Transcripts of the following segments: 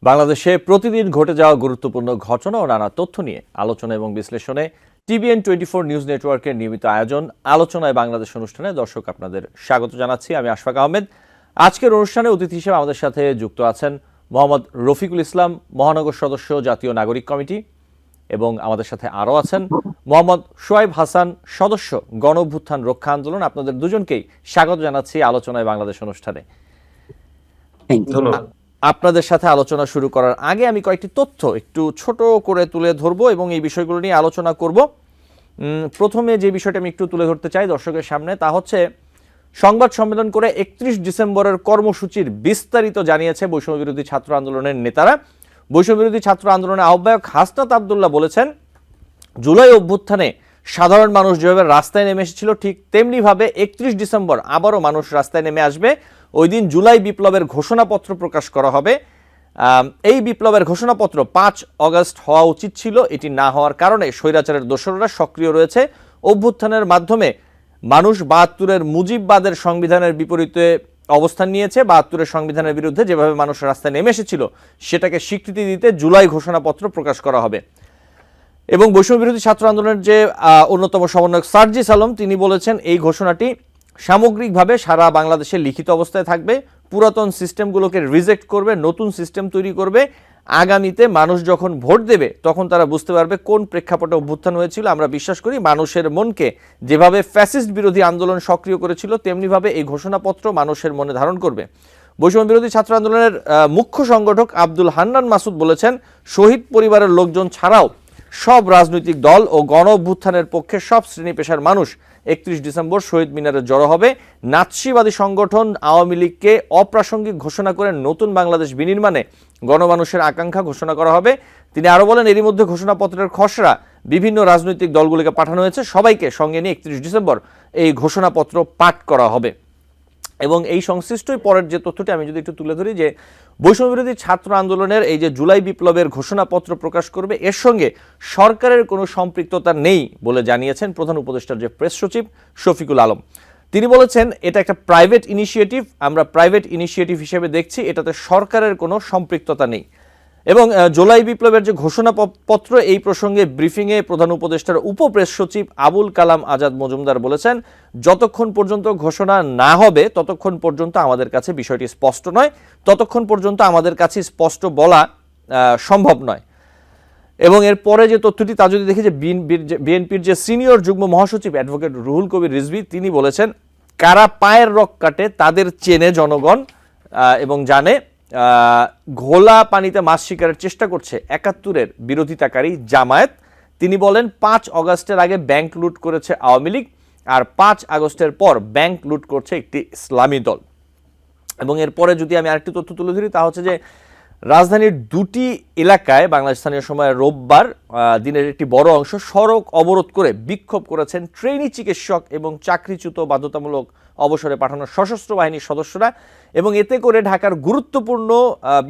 বাংলাদেশে প্রতিদিন ঘটে যাওয়া গুরুত্বপূর্ণ ঘটনা ও নানা তথ্য নিয়ে আলোচনা এবং বিশ্লেষণে TVN24 নিউজ নেটওয়ার্কের নিয়মিত আয়োজন আলোচনায় বাংলাদেশ অনুষ্ঠানে দর্শক আপনাদের স্বাগত জানাচ্ছি। আমি আশফাক আহমেদ। আজকের অনুষ্ঠানে অতিথি হিসেবে আমাদের সাথে যুক্ত আছেন মোহাম্মদ রফিকুল ইসলাম, মহানগর সদস্য, জাতীয় নাগরিক কমিটি, এবং আমাদের সাথে আরও আছেন মোহাম্মদ সোয়াইব হাসান, সদস্য, গণ অভ্যুত্থান রক্ষা আন্দোলন। আপনাদের দুজনকেই স্বাগত জানাচ্ছি আলোচনায় বাংলাদেশ অনুষ্ঠানে। আপনাদের সাথে আলোচনা শুরু করার আগে আমি কয়েকটি তথ্য একটু ছোট করে তুলে ধরবো এবং এই বিষয়গুলো নিয়ে আলোচনা করব। প্রথমে যে বিষয়টা আমি একটু তুলে ধরতে চাই দর্শকের সামনে, তা হচ্ছে সংবাদ সম্মেলন করে 31 ডিসেম্বরের কর্মসূচির বিস্তারিত জানিয়েছে বৈষম্য বিরোধী ছাত্র আন্দোলনের নেতারা। বৈষম্য বিরোধী ছাত্র আন্দোলনের আহ্বায়ক হাসনাত আবদুল্লাহ বলেছেন, জুলাই অভ্যুত্থানে সাধারণ মানুষ যেভাবে রাস্তায় নেমে এসেছিল ঠিক তেমনিভাবে 31 ডিসেম্বর আবারও মানুষ রাস্তায় নেমে আসবে। ওই দিন জুলাই বিপ্লবের ঘোষণাপত্র প্রকাশ করা হবে। এই বিপ্লবের ঘোষণাপত্র 5 অগস্ট হওয়া উচিত ছিল, এটি না হওয়ার কারণে স্বৈরাচারের দোসররা সক্রিয় রয়েছে। অভ্যুত্থানের মাধ্যমে মানুষ 72-এর মুজিববাদের সংবিধানের বিপরীতে অবস্থান নিয়েছে। 72-এর সংবিধানের বিরুদ্ধে যেভাবে মানুষ রাস্তায় নেমে এসেছিল সেটাকে স্বীকৃতি দিতে জুলাই ঘোষণাপত্র প্রকাশ করা হবে। এবং বৈষম্য বিরোধী ছাত্র আন্দোলনের যে অন্যতম সমন্বয়ক সার্জিস আলম, তিনি বলেছেন এই ঘোষণাটি সামগ্রিকভাবে সারা বাংলাদেশে লিখিত অবস্থায় থাকবে, পুরাতন সিস্টেমগুলোকে রিজেক্ট করবে, নতুন সিস্টেম তৈরি করবে। আগামীতে মানুষ যখন ভোট দেবে তখন তারা বুঝতে পারবে কোন প্রেক্ষাপটে অভ্যুত্থান হয়েছিল। আমরা বিশ্বাস করি মানুষের মনকে যেভাবে ফ্যাসিস্ট বিরোধী আন্দোলন সক্রিয় করেছিল তেমনিভাবে এই ঘোষণাপত্র মানুষের মনে ধারণ করবে। বৈষম্য বিরোধী ছাত্র আন্দোলনের মুখ্য সংগঠক আব্দুল হান্নান মাসুদ বলেছেন, শহীদ পরিবারের লোকজন ছাড়াও সব রাজনৈতিক দল ও গণ অভ্যুত্থানের পক্ষে সব শ্রেণী পেশার মানুষ 31 ডিসেম্বর শহীদ মিনারে জড়ো হবে। নাৎসিবাদী সংগঠন আওয়ামী লীগকে অপ্রাসঙ্গিক ঘোষণা করে নতুন বাংলাদেশ বিনির্মাণে গণমানুষের আকাঙ্ক্ষা ঘোষণা করা হবে। তিনি আরও বলেন, এরই মধ্যে ঘোষণাপত্রের খসড়া বিভিন্ন রাজনৈতিক দলগুলিকে পাঠানো হয়েছে, সবাইকে সঙ্গে নিয়ে 31 ডিসেম্বর এই ঘোষণাপত্র পাঠ করা হবে। এবং এই সংশ্লিষ্টই পরের যে তথ্যটি আমি যদি একটু তুলে ধরি, যে বৈষম্য বিরোধী ছাত্র আন্দোলনের এই যে জুলাই বিপ্লবের ঘোষণাপত্র প্রকাশ করবে, এর সঙ্গে সরকারের কোনো সম্পৃক্ততা নেই বলে জানিয়েছেন প্রধান উপদেষ্টার যে প্রেস সচিব শফিকুল আলম। তিনি বলেছেন, এটা একটা প্রাইভেট ইনিশিয়েটিভ, আমরা প্রাইভেট ইনিশিয়েটিভ হিসেবে দেখছি, এটাতে সরকারের কোনো সম্পৃক্ততা নেই। এবং জুলাই বিপ্লবের যে ঘোষণাপত্র, এই প্রসঙ্গে ব্রিফিংয়ে প্রধান উপদেষ্টার উপপ্রেস সচিব আবুল কালাম আজাদ মজুমদার বলেছেন, যতক্ষণ পর্যন্ত ঘোষণা না হবে ততক্ষণ পর্যন্ত আমাদের কাছে বিষয়টি স্পষ্ট নয়, ততক্ষণ পর্যন্ত আমাদের কাছে স্পষ্ট বলা সম্ভব নয়। এবং এর পরে যে তথ্যটি তা যদি দেখি, যে বিএনপির যে সিনিয়র যুগ্ম মহাসচিব অ্যাডভোকেট রুহুল কবির রিজভী, তিনি বলেছেন, কারা পায়ের রক কাটে তাদের চেনে জনগণ এবং জানে। ঘোলা পানিতে মাছ শিকারের চেষ্টা করছে 71-এর বিরোধিতাকারী জামায়াত। তিনি বলেন, 5 অগস্টের আগে ব্যাংক লুট করেছে আওয়ামী লীগ, আর 5 আগস্টের পর ব্যাংক লুট করছে একটি ইসলামী দল। এবং এরপরে যদি আমি আরেকটি তথ্য তুলে ধরি, তা হচ্ছে যে রাজধানীর 2টি এলাকায় বাংলাদেশ স্থানীয় সময় রোববার দিনের একটি বড় অংশ সড়ক অবরোধ করে বিক্ষোভ করেছেন ট্রেনি চিকিৎসক এবং চাকরিচ্যুত বাধ্যতামূলক অবসরে পাঠানো সশস্ত্র বাহিনীর সদস্যরা। এবং এতে করে ঢাকার গুরুত্বপূর্ণ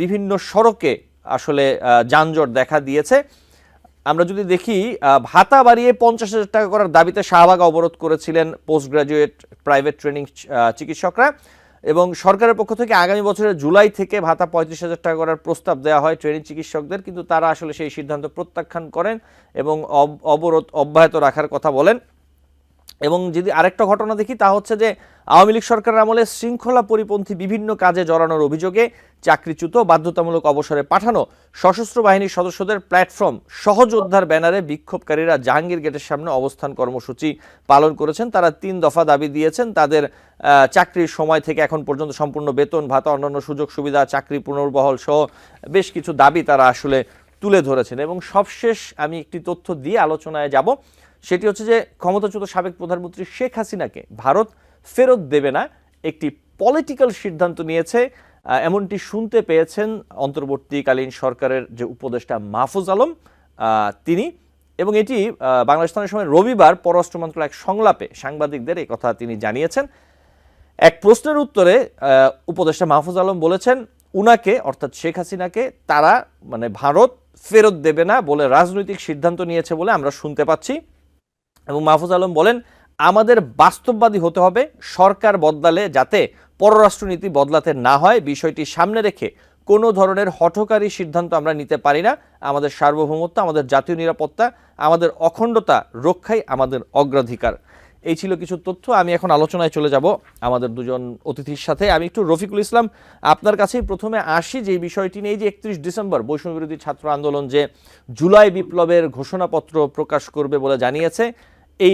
বিভিন্ন সড়কে আসলে যানজট দেখা দিয়েছে। আমরা যদি দেখি, ভাতা বাড়িয়ে 50,000 টাকা করার দাবিতে শাহবাগ অবরোধ করেছিলেন পোস্ট গ্রাজুয়েট প্রাইভেট ট্রেনিং চিকিৎসকরা। এবং সরকারের পক্ষ থেকে আগামী বছরের জুলাই থেকে ভাতা 35,000 টাকা করার প্রস্তাব দেওয়া হয় ট্রেনিং চিকিৎসকদের, কিন্তু তারা আসলে সেই সিদ্ধান্ত প্রত্যাখ্যান করেন এবং অবরোধ অব্যাহত রাখার কথা বলেন। এবং যদি আরেকটা ঘটনা দেখি, তা হচ্ছে যে আওয়ামী লীগ সরকারের আমলে শৃঙ্খলা পরিপন্থী বিভিন্ন কাজে জড়ানোর অভিযোগে চাকরিচ্যুত বাধ্যতামূলক অবসরে পাঠানো সশস্ত্র বাহিনীর সদস্যদের প্ল্যাটফর্ম সহযোদ্ধার ব্যানারে বিক্ষোভকারীরা জাহাঙ্গীর গেটের সামনে অবস্থান কর্মসূচি পালন করেছেন। তারা 3 দফা দাবি দিয়েছেন। তাদের চাকরির সময় থেকে এখন পর্যন্ত সম্পূর্ণ বেতন ভাতা, অন্যান্য সুযোগ সুবিধা, চাকরি পুনর্বহাল সহ বেশ কিছু দাবি তারা আসলে তুলে ধরেছেন। এবং সবশেষ আমি একটি তথ্য দিয়ে আলোচনায় যাব, সেটি হচ্ছে যে ক্ষমতাচ্যুত সাবেক প্রধানমন্ত্রী শেখ হাসিনাকে ভারত ফেরত দেবে না, একটি পলিটিক্যাল সিদ্ধান্ত নিয়েছে, এমনটি শুনতে পেয়েছেন অন্তর্বর্তীকালীন সরকারের যে উপদেষ্টা মাহফুজ আলম তিনি। এবং এটি বাংলাদেশ স্থানীয় সময় রবিবার পররাষ্ট্র মন্ত্রণালয়ের এক সংলাপে সাংবাদিকদের এই কথা তিনি জানিয়েছেন। এক প্রশ্নের উত্তরে উপদেষ্টা মাহফুজ আলম বলেছেন, উনাকে অর্থাৎ শেখ হাসিনাকে তারা ভারত ফেরত দেবে না বলে রাজনৈতিক সিদ্ধান্ত নিয়েছে বলে আমরা শুনতে পাচ্ছি। এবং মাহফুজ আলম বলেন, আমাদের বাস্তববাদী হতে হবে, সরকার বদলালে যাতে পররাষ্ট্রনীতি বদলাতে না হয় বিষয়টি সামনে রেখে কোনো ধরনের হঠকারী সিদ্ধান্ত আমরা নিতে পারি না। আমাদের সার্বভৌমত্ব, আমাদের জাতীয় নিরাপত্তা, আমাদের অখণ্ডতা রক্ষাই আমাদের অগ্রাধিকার। এই ছিল কিছু তথ্য। আমি এখন আলোচনায় চলে যাব আমাদের দুজন অতিথির সাথে। আমি একটু রফিকুল ইসলাম আপনার কাছেই প্রথমে আসি, যে বিষয়টি নিয়ে যে 31 ডিসেম্বর বৈষম্য বিরোধী ছাত্র আন্দোলন যে জুলাই বিপ্লবের ঘোষণাপত্র প্রকাশ করবে বলে জানিয়েছে, এই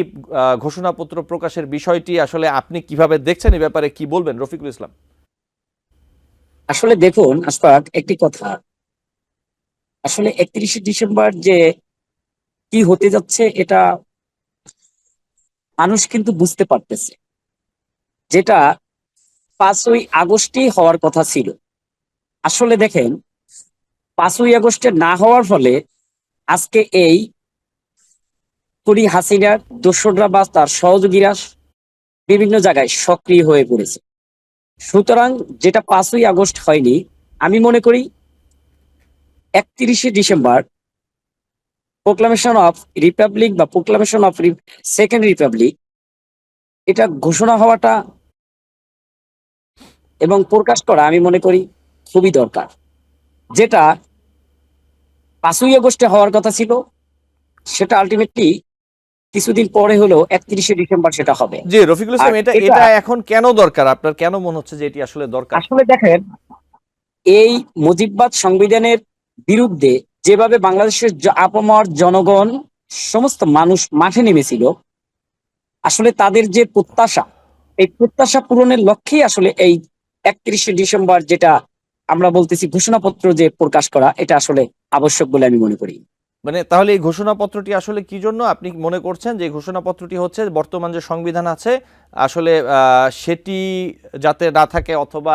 ঘোষণাপত্র প্রকাশের বিষয়টি আসলে আপনি কিভাবে দেখছেন, এই ব্যাপারে কি বলবেন রফিকুল ইসলাম? আসলে দেখুন আশফাক, একটি কথা, আসলে 31শে ডিসেম্বর যে কি হতে যাচ্ছে এটা মানুষ কিন্তু বুঝতে পারতেছে। যেটা 5ই আগস্টই হওয়ার কথা ছিল। আসলে দেখেন, 5ই আগস্টে না হওয়ার ফলে আজকে এই খুনি হাসিনার দোসররা বা তার সহযোগীরা বিভিন্ন জায়গায় সক্রিয় হয়ে পড়েছে। সুতরাং যেটা 5ই আগস্ট হয়নি, আমি মনে করি 31শে ডিসেম্বর প্রোক্লামেশন অফ রিপাবলিক বা প্রোক্লামেশন অফ সেকেন্ড রিপাবলিক, এটা ঘোষণা হওয়াটা এবং প্রকাশ করা আমি মনে করি খুবই দরকার। যেটা 5ই আগস্টে হওয়ার কথা ছিল, সেটা আলটিমেটলি কিছুদিন পরে হলেও 31শে ডিসেম্বর সেটা হবে। জি রফিকুল আর ইসলাম, এটা এখন কেন দরকার? আপনার কেন মনে হচ্ছে যে এটি আসলে দরকার? আসলে দেখেন, এই মুজিববাদ সংবিধানের বিরুদ্ধে যেভাবে বাংলাদেশের আপামর জনগণ, সমস্ত মানুষ মাঠে নেমেছিল, আসলে তাদের যে প্রত্যাশা, এই প্রত্যাশা পূরণের লক্ষ্যেই আসলে এই 31শে ডিসেম্বর যেটা আমরা বলতেছি ঘোষণাপত্র যে প্রকাশ করা, এটা আসলে আবশ্যক বলে আমি মনে করি। মানে তাহলে এই ঘোষণাপত্রটি আসলে কি জন্য আপনি মনে করছেন যে ঘোষণাপত্রটি হচ্ছে বর্তমান যে সংবিধান আছে আসলে সেটি যাতে না থাকে, অথবা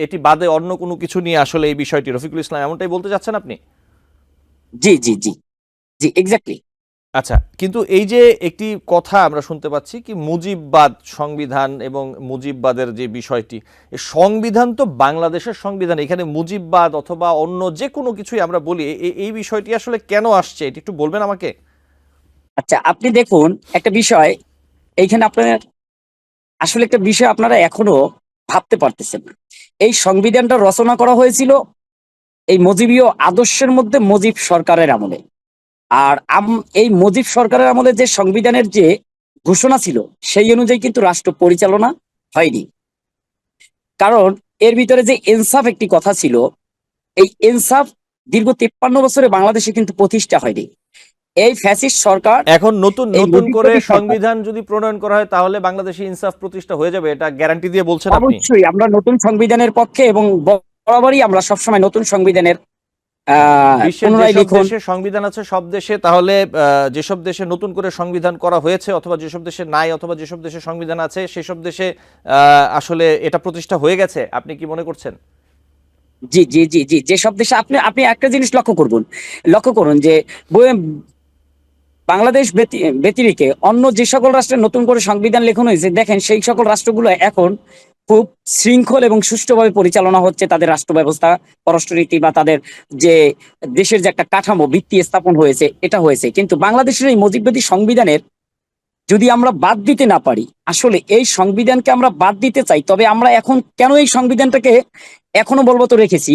এটি বাদে অন্য কোনো কিছু নিয়ে আসলে এই বিষয়টি, রফিকুল ইসলাম এমনটাই বলতে চাচ্ছেন আপনি? জি জি জি জি, এক্স্যাক্টলি। আচ্ছা, কিন্তু এই যে একটি কথা আমরা শুনতে পাচ্ছি কি মুজিববাদ সংবিধান এবং মুজিববাদের যে বিষয়টি, এই সংবিধান তো বাংলাদেশের সংবিধান, এখানে মুজিববাদ অথবা অন্য যে কোনো কিছুই আমরা বলি, এই বিষয়টি আসলে কেন আসছে এটি একটু বলবেন আমাকে? আচ্ছা, আপনি দেখুন একটা বিষয় এইখানে, আপনার আসলে একটা বিষয় আপনারা এখনো ভাবতে পারতেছেন না। এই সংবিধানটা রচনা করা হয়েছিল এই মুজিবীয় আদর্শের মধ্যে মুজিব সরকারের আমলে। আর এই মুজিব সরকারের আমলে যে সংবিধানের যে ঘোষণা ছিল, সেই অনুযায়ী কিন্তু রাষ্ট্র পরিচালনা হয়নি। কারণ এর ভিতরে যে ইনসাফ একটি কথা ছিল, এই ইনসাফ দীর্ঘ 53 বছরে বাংলাদেশে কিন্তু প্রতিষ্ঠা হয়নি। এই ফ্যাসিস্ট সরকার, এখন নতুন এই নতুন করে মুজিববাদী সরকার, সংবিধান যদি প্রণয়ন করা হয় তাহলে বাংলাদেশে ইনসাফ প্রতিষ্ঠা হয়ে যাবে, এটা গ্যারান্টি দিয়ে বলছেন আপনি? অবশ্যই আমরা নতুন সংবিধানের পক্ষে এবং বরাবরই আমরা সবসময় নতুন সংবিধানের বিশ্বের পুনরায় যেসব লিখন। দেশে সংবিধান আছে সব দেশে, তাহলে যেসব দেশে নতুন করে সংবিধান করা হয়েছে অথবা যেসব দেশে নাই অথবা যেসব দেশে সংবিধান আছে সেসব দেশে আসলে এটা প্রতিষ্ঠা হয়ে গেছে, আপনি কি মনে করছেন? জি জি জি জি, যেসব দেশে আপনি আপনি একটা জিনিস লক্ষ্য করুন যে বাংলাদেশ ব্যতিরেকে অন্য যে সকল রাষ্ট্রে নতুন করে সংবিধান লেখন হয়েছে, দেখেন সেই সকল রাষ্ট্রগুলো এখন খুব শৃঙ্খল এবং সুষ্ঠুভাবে পরিচালনা হচ্ছে তাদের রাষ্ট্র ব্যবস্থা, পররাষ্ট্রনীতি বা তাদের যে দেশের যে একটা কাঠামো ভিত্তি স্থাপন হয়েছে, এটা হয়েছে। কিন্তু বাংলাদেশের এই মুজিববাদী সংবিধানের যদি আমরা বাদ দিতে না পারি, আসলে এই সংবিধানকে আমরা বাদ দিতে চাই, তবে আমরা এখন কেন এই সংবিধানটাকে এখনো বলবৎ রেখেছি,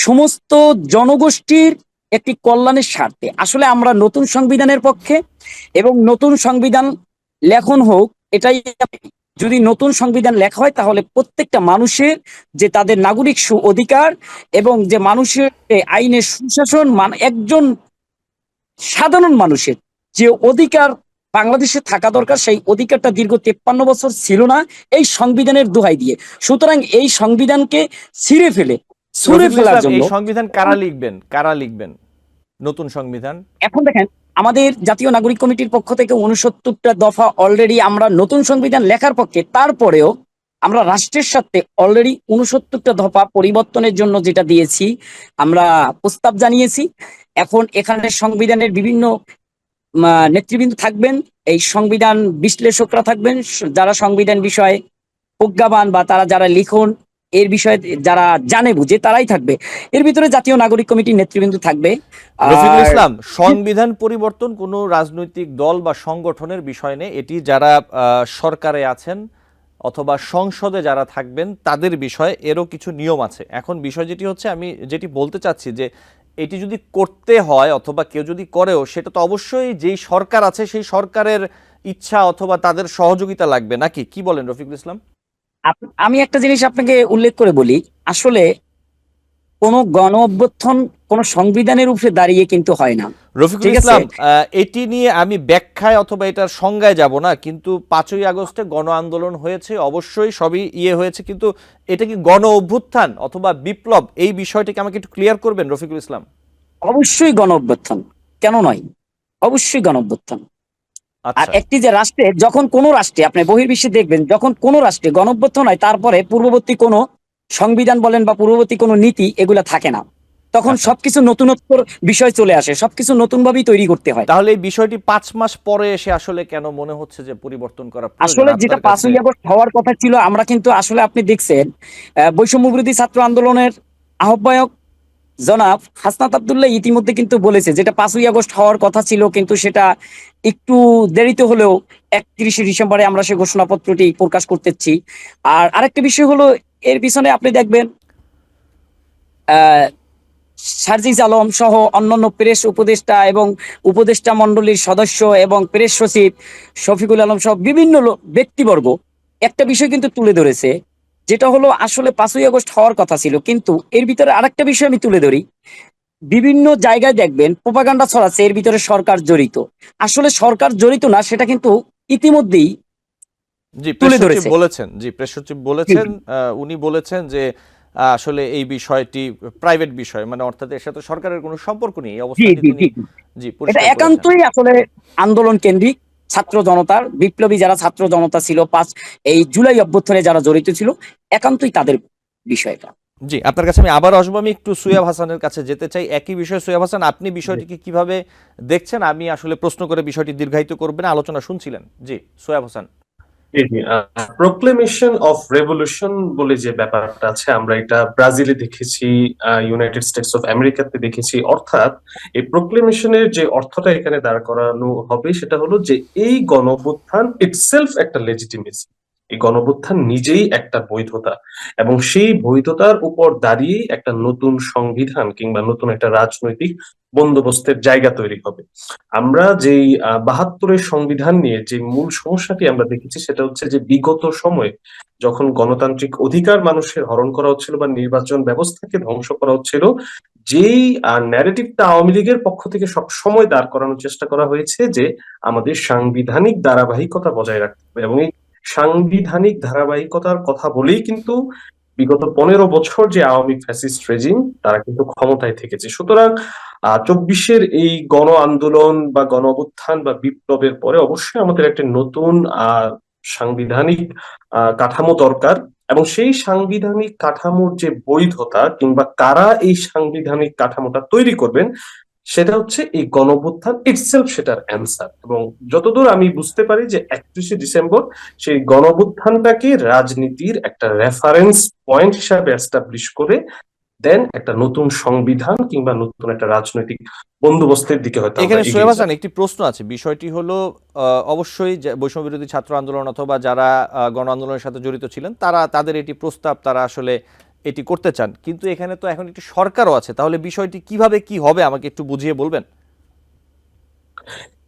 সমস্ত জনগোষ্ঠীর একটি কল্যাণের স্বার্থে আসলে আমরা নতুন সংবিধানের পক্ষে, এবং নতুন সংবিধান লেখন হোক এটাই। যদি নতুন সংবিধান লেখা হয় তাহলে প্রত্যেকটা মানুষের যে তাদের নাগরিক অধিকার এবং যে মানুষের আইনের সুশাসন, একজন সাধারণ মানুষের যে অধিকার বাংলাদেশে থাকা দরকার, সেই অধিকারটা দীর্ঘ 53 বছর ছিল না এই সংবিধানের দোহাই দিয়ে। সুতরাং এই সংবিধানকে ছুঁড়ে ফেলার জন্য এই সংবিধান কারা লিখবেন, কারা লিখবেন নতুন সংবিধান? এখন দেখেন, আমাদের জাতীয় নাগরিক কমিটির পক্ষ থেকে 69টা দফা অলরেডি আমরা নতুন সংবিধান লেখার পক্ষে, তারপরেও আমরা রাষ্ট্রের সাথে অলরেডি 69টা দফা পরিবর্তনের জন্য যেটা দিয়েছি, আমরা প্রস্তাব জানিয়েছি। এখন এখানে সংবিধানের বিভিন্ন নেতৃবৃন্দ থাকবেন, এই সংবিধান বিশ্লেষকরা থাকবেন, যারা সংবিধান বিষয়ে প্রজ্ঞাবান বা তারা যারা লিখন এর বিষয়ে যারা জানে বুঝে তারাই থাকবে। এর ভিতরে জাতীয় নাগরিক কমিটির নেতৃবৃন্দ থাকবে। রফিকুল আর ইসলাম, সংবিধান পরিবর্তন কোনো রাজনৈতিক দল বা সংগঠনের বিষয় নেই, এটি যারা সরকারে আছেন অথবা সংসদে যারা থাকবেন তাদের বিষয়ে এরও কিছু নিয়ম আছে। এখন বিষয় যেটি হচ্ছে, আমি যেটি বলতে চাচ্ছি যে এটি যদি করতে হয় অথবা কেউ যদি করেও, সেটা তো অবশ্যই যেই সরকার আছে সেই সরকারের ইচ্ছা অথবা তাদের সহযোগিতা লাগবে, নাকি কি বলেন রফিকুল ইসলাম? আমি একটা জিনিস আপনাকে উল্লেখ করে বলি, আসলে কোনো গণ অভ্যুত্থান কোনো সংবিধানের উপরে দাঁড়িয়ে কিন্তু হয় না। রফিকুল ঠিক আছে, ইসলাম, এটি নিয়ে আমি ব্যাখ্যায় অথবা এটার সংজ্ঞায় যাব না, কিন্তু 5ই আগস্টে গণ আন্দোলন হয়েছে, অবশ্যই সবই হয়েছে, কিন্তু এটা কি গণ অভ্যুত্থান অথবা বিপ্লব, এই বিষয়টাকে আমাকে একটু ক্লিয়ার করবেন রফিকুল ইসলাম? অবশ্যই গণ অভ্যুত্থান, কেন নয়, অবশ্যই গণ অভ্যুত্থান। আর আচ্ছা। একটি যে রাষ্ট্রে, যখন কোনো রাষ্ট্রে আপনি বহির্বিশ্বে দেখবেন, যখন কোনো রাষ্ট্রে গণ অভ্যুত্থান হয়, তারপরে পূর্ববর্তী কোনো সংবিধান বলেন বা পূর্ববর্তী কোনো নীতি এগুলা থাকে না, তখন আচ্ছা, সবকিছু নতুনত্বর বিষয় চলে আসে, সবকিছু নতুন ভাবেই তৈরি করতে হয়। তাহলে এই বিষয়টি 5 মাস পরে এসে আসলে কেন মনে হচ্ছে যে পরিবর্তন করা প্রয়োজন আসলে যেটা আপনার কাছে? 5ই আগস্ট হওয়ার কথা ছিল, আমরা কিন্তু আসলে আপনি দেখছেন বৈষম্য বিরোধী ছাত্র আন্দোলনের আহ্বায়ক জনাব হাসনাত আব্দুল্লাহ ইতিমধ্যে কিন্তু বলেছে, যেটা 5ই আগস্ট হওয়ার কথা ছিল, কিন্তু সেটা একটু দেরিতে হলেও 31শে ডিসেম্বরে আমরা সেই ঘোষণাপত্রটি প্রকাশ করতেছি। আর আরেকটা বিষয় হলো, এর পিছনে আপনি দেখবেন আহ সার্জিস আলম সহ অন্যান্য প্রেস উপদেষ্টা এবং উপদেষ্টা মণ্ডলীর সদস্য এবং প্রেস সচিব শফিকুল আলম সহ বিভিন্ন ব্যক্তিবর্গ একটা বিষয় কিন্তু তুলে ধরেছে, যেটা হলো আসলে 5ই আগস্ট হওয়ার কথা ছিল, কিন্তু এর ভিতরে আরেকটা বিষয় আমি তুলে ধরি। বিভিন্ন জায়গায় দেখবেন প্রোপাগান্ডা ছড়াচ্ছে এর ভিতরে সরকার জড়িত। আসলে সরকার জড়িত না, সেটা কিন্তু ইতিমধ্যেই জি, প্রেস তুলে সচিব ধরেছে। বলেছেন, জি প্রেস সচিব বলেছেন, উনি বলেছেন যে আসলে এই বিষয়টি প্রাইভেট বিষয়, মানে অর্থাৎ এর সাথে সরকারের কোনো সম্পর্ক নেই, এই জি অবস্থানটি জি উনি জি, জি এটা পরিষ্কার করেছেন। একান্তই আসলে আন্দোলন কেন্দ্রিক, ছাত্র জনতার বিপ্লবী যারা ছাত্র জনতা ছিল, এই জুলাই অভ্যুত্থানে যারা জড়িত ছিল, একান্তই তাদের বিষয়টা। জি, আপনার কাছে আমি আবার আসবো, আমি একটু সুয়েব হাসানের কাছে যেতে চাই একই বিষয়। সুয়েব হাসান, আপনি বিষয়টিকে কিভাবে দেখছেন? আমি আসলে প্রশ্ন করে বিষয়টি দীর্ঘায়িত করবেন, আলোচনা শুনছিলেন। জি, সুয়েব হাসান। জি জি, প্রোক্লেমেশন অফ রেভলিউশন বলে যে ব্যাপারটা আছে, আমরা এটা ব্রাজিলে দেখেছি, ইউনাইটেড স্টেটস অফ আমেরিকাতে দেখেছি। অর্থাৎ এই প্রোক্লেমেশনের যে অর্থটা এখানে দাঁড় করানো হবে সেটা হলো যে এই গণঅভ্যুত্থান ইটসেলফ একটা লেজিটিমেসি, এই গণঅভ্যুত্থান নিজেই একটা বৈধতা, এবং সেই বৈধতার উপর দাঁড়িয়ে একটা নতুন সংবিধান কিংবা নতুন একটা রাজনৈতিক বন্দোবস্তের জায়গা তৈরি হবে। আমরা যেই 72-এর সংবিধান নিয়ে যে মূল সমস্যাটি আমরা দেখেছি সেটা হচ্ছে যে বিগত সময়ে যখন গণতান্ত্রিক অধিকার মানুষের হরণ করা হচ্ছিল বা নির্বাচন ব্যবস্থাকে ধ্বংস করা হচ্ছিল, যেই ন্যারেটিভটা আওয়ামী লীগের পক্ষ থেকে সব সময় দাঁড় করানোর চেষ্টা করা হয়েছে যে আমাদের সাংবিধানিক ধারাবাহিকতা বজায় রাখতে হবে, এবং এই সাংবিধানিক ধারাবাহিকতার কথা বলেই কিন্তু বিগত 15 বছর যে আওয়ামী ফ্যাসিস্ট রেজিম তারা কিন্তু ক্ষমতায় থেকেছে। সুতরাং 24-এর এই গণ আন্দোলন বা গণ অভ্যুত্থান বা বিপ্লবের পরে অবশ্যই আমাদের একটা নতুন সাংবিধানিক কাঠামো দরকার, এবং সেই সাংবিধানিক কাঠামোর যে বৈধতা কিংবা কারা এই সাংবিধানিক কাঠামোটা তৈরি করবেন সেটা হচ্ছে এই গণঅভ্যুত্থান ইটসেলফ সেটার অ্যান্সার। এবং যতদূর আমি বুঝতে পারি যে 31শে ডিসেম্বর সেই গণঅভ্যুত্থানটাকে রাজনীতির একটা রেফারেন্স পয়েন্ট হিসাবে এস্টাবলিশ করে দেন একটা নতুন সংবিধান কিংবা নতুন একটা রাজনৈতিক বন্দোবস্তের দিকে হয়তো আমরা এখানে সোহেব এগিয়ে হাসান, যাব। একটি প্রশ্ন আছে। বিষয়টি হলো অবশ্যই যে বৈষম্য বিরোধী ছাত্র আন্দোলন অথবা যারা গণ আন্দোলনের সাথে জড়িত ছিলেন, তারা তাদের এটি প্রস্তাব, তারা আসলে এটি করতে চান, কিন্তু এখানে তো এখন একটি সরকারও আছে, তাহলে বিষয়টি কিভাবে কি হবে আমাকে একটু বুঝিয়ে বলবেন?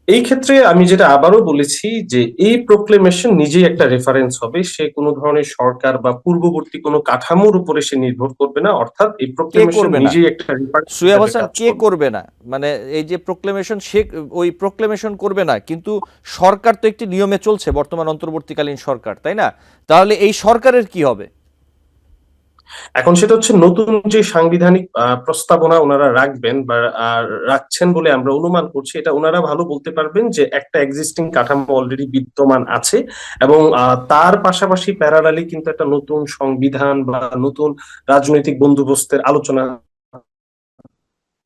এই ক্ষেত্রে আমি যেটা আবারও বলেছি যে এই প্রোক্লেমেশন নিজেই একটা রেফারেন্স হবে, সে কোনো ধরনের সরকার বা পূর্ববর্তী কোনো কাঠামোর উপরে সে নির্ভর করবে না। অর্থাৎ এই কে প্রোক্লেমেশন করবে না? নিজেই একটা রেফারেন্স সুয়েব হিসাবে হাসান, কাজ কে করবে। করবে না? মানে এই যে প্রোক্লেমেশন, সে ওই প্রোক্লেমেশন করবে না, কিন্তু সরকার তো একটি নিয়মে চলছে, বর্তমান অন্তর্বর্তীকালীন সরকার, তাই না? তাহলে এই সরকারের কি হবে? এখন সেটা হচ্ছে নতুন যে সাংবিধানিক প্রস্তাবনা ওনারা রাখবেন বা রাখছেন বলে আমরা অনুমান করছি, এটা ওনারা ভালো বলতে পারবেন যে একটা এক্সিস্টিং কাঠামো অলরেডি বিদ্যমান আছে, এবং তার পাশাপাশি প্যারালালি কিন্তু একটা নতুন সংবিধান বা নতুন রাজনৈতিক বন্দোবস্তের আলোচনা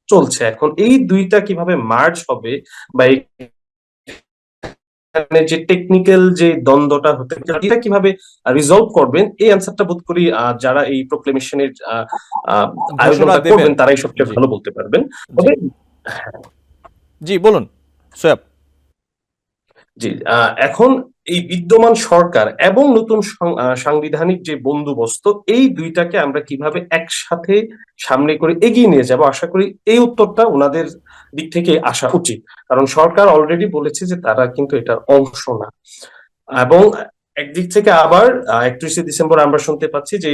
চলছে। এখন এই দুইটা কিভাবে মার্জ হবে বা এখানে যে টেকনিক্যাল যে দ্বন্দ্বটা হতে পারে এটা কিভাবে রিজলভ করবেন, এই অ্যান্সারটা বোধ করি যারা এই প্রোক্লেমেশনের ঘোষণা আয়োজনটা দেবেন। করবেন তারাই সবচেয়ে জি, ভালো বলতে পারবেন। জি, তবে জি বলুন সোয়েব। জি, এখন এই বিদ্যমান সরকার এবং নতুন সাংবিধানিক যে বন্দোবস্ত, এই দুইটাকে আমরা কিভাবে একসাথে সামনে করে এগিয়ে নিয়ে যাব, আশা করি এই উত্তরটা ওনাদের দিক থেকে আসা উচিত। কারণ সরকার অলরেডি বলেছে যে তারা কিন্তু এটার অংশ না। এবং একদিক থেকে আবার 31শে ডিসেম্বর আমরা শুনতে পাচ্ছি যে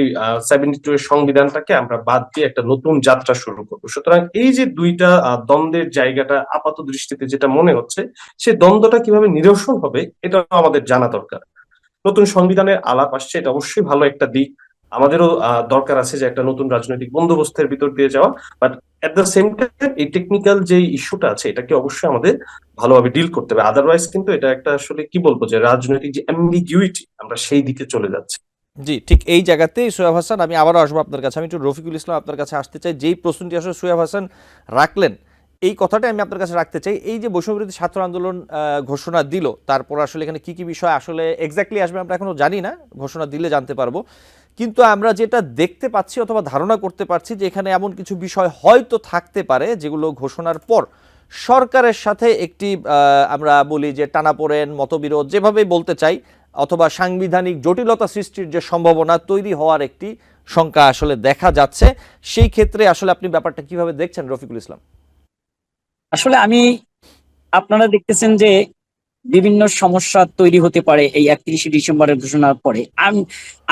72 এর সংবিধানটাকে আমরা বাদ দিয়ে একটা নতুন যাত্রা শুরু করবো। সুতরাং এই যে দুইটা দ্বন্দ্বের জায়গাটা আপাত দৃষ্টিতে যেটা মনে হচ্ছে, সেই দ্বন্দ্বটা কিভাবে নিরসন হবে এটা আমাদের জানা দরকার। নতুন সংবিধানের আলাপ আসছে, এটা অবশ্যই ভালো একটা দিক। আমাদেরও দরকার আছে যে একটা নতুন রাজনৈতিক বন্দোবস্তের ভিতর দিয়ে যাওয়া, but at the same time এই টেকনিক্যাল যে ইস্যুটা আছে এটাকে অবশ্যই আমাদের ভালোভাবে ডিল করতে হবে। আদারওয়াইজ কিন্তু এটা একটা আসলে কি বলবো যে রাজনৈতিক যে অ্যাম্বিগুইটি, আমরা সেই দিকে চলে যাচ্ছি। জি, ঠিক এই জায়গাতেই সোহেব হাসান, আমি আবারও আসবো আপনার কাছে। আমি একটু রফিকুল ইসলাম আপনার কাছে আসতে চাই। যেই প্রশ্নটি আসলে সোহেব হাসান রাখলেন, এই কথাটাই আমি আপনার কাছে রাখতে চাই। এই যে বৈষম্যবিরোধী ছাত্র আন্দোলন ঘোষণা দিল, তারপর আসলে এখানে কি কি বিষয় আসলে এক্স্যাক্টলি আসবে আমরা এখনো জানি না, ঘোষণা দিলে জানতে পারবো। কিন্তু আমরা যেটা দেখতে পাচ্ছি অথবা ধারণা করতে পারছি যে এখানে এমন কিছু বিষয় হয়তো থাকতে পারে যেগুলো ঘোষণার পর সরকারের সাথে একটি আমরা বলি যে টানাপোড়েন, মতবিরোধ, যেভাবেই বলতে চাই, অথবা সাংবিধানিক জটিলতা সৃষ্টির যে সম্ভাবনা তৈরি হওয়ার একটি শঙ্কা আসলে দেখা যাচ্ছে। সেই ক্ষেত্রে আসলে আপনি ব্যাপারটা কিভাবে দেখছেন রফিকুল ইসলাম? আসলে আপনারা দেখতেছেন যে বিভিন্ন সমস্যা তৈরি হতে পারে এই 31শে ডিসেম্বরের ঘোষণার পরে।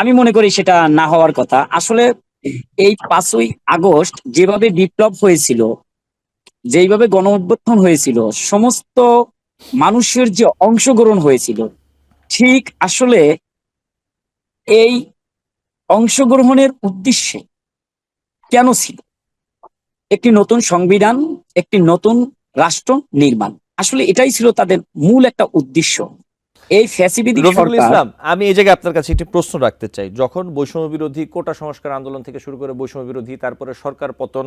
আমি মনে করি সেটা না হওয়ার কথা। আসলে এই 5ই আগস্ট যেভাবে বিপ্লব হয়েছিল, যেইভাবে গণ অভ্যুত্থান হয়েছিল, সমস্ত মানুষের যে অংশগ্রহণ হয়েছিল, ঠিক আসলে এই অংশগ্রহণের উদ্দেশ্যে কেন ছিল একটি নতুন সংবিধান, একটি নতুন রাষ্ট্র নির্মাণ। আসলে এটাই ছিল তাদের মূল একটা উদ্দেশ্য। এই ফ্যাসিবাদী রফিকুল সরকার, ইসলাম, আমি এই জায়গায় আপনার কাছে একটি প্রশ্ন রাখতে চাই। যখন বৈষম্য বিরোধী কোটা সংস্কার আন্দোলন থেকে শুরু করে বৈষম্য বিরোধী, তারপরে সরকার পতন,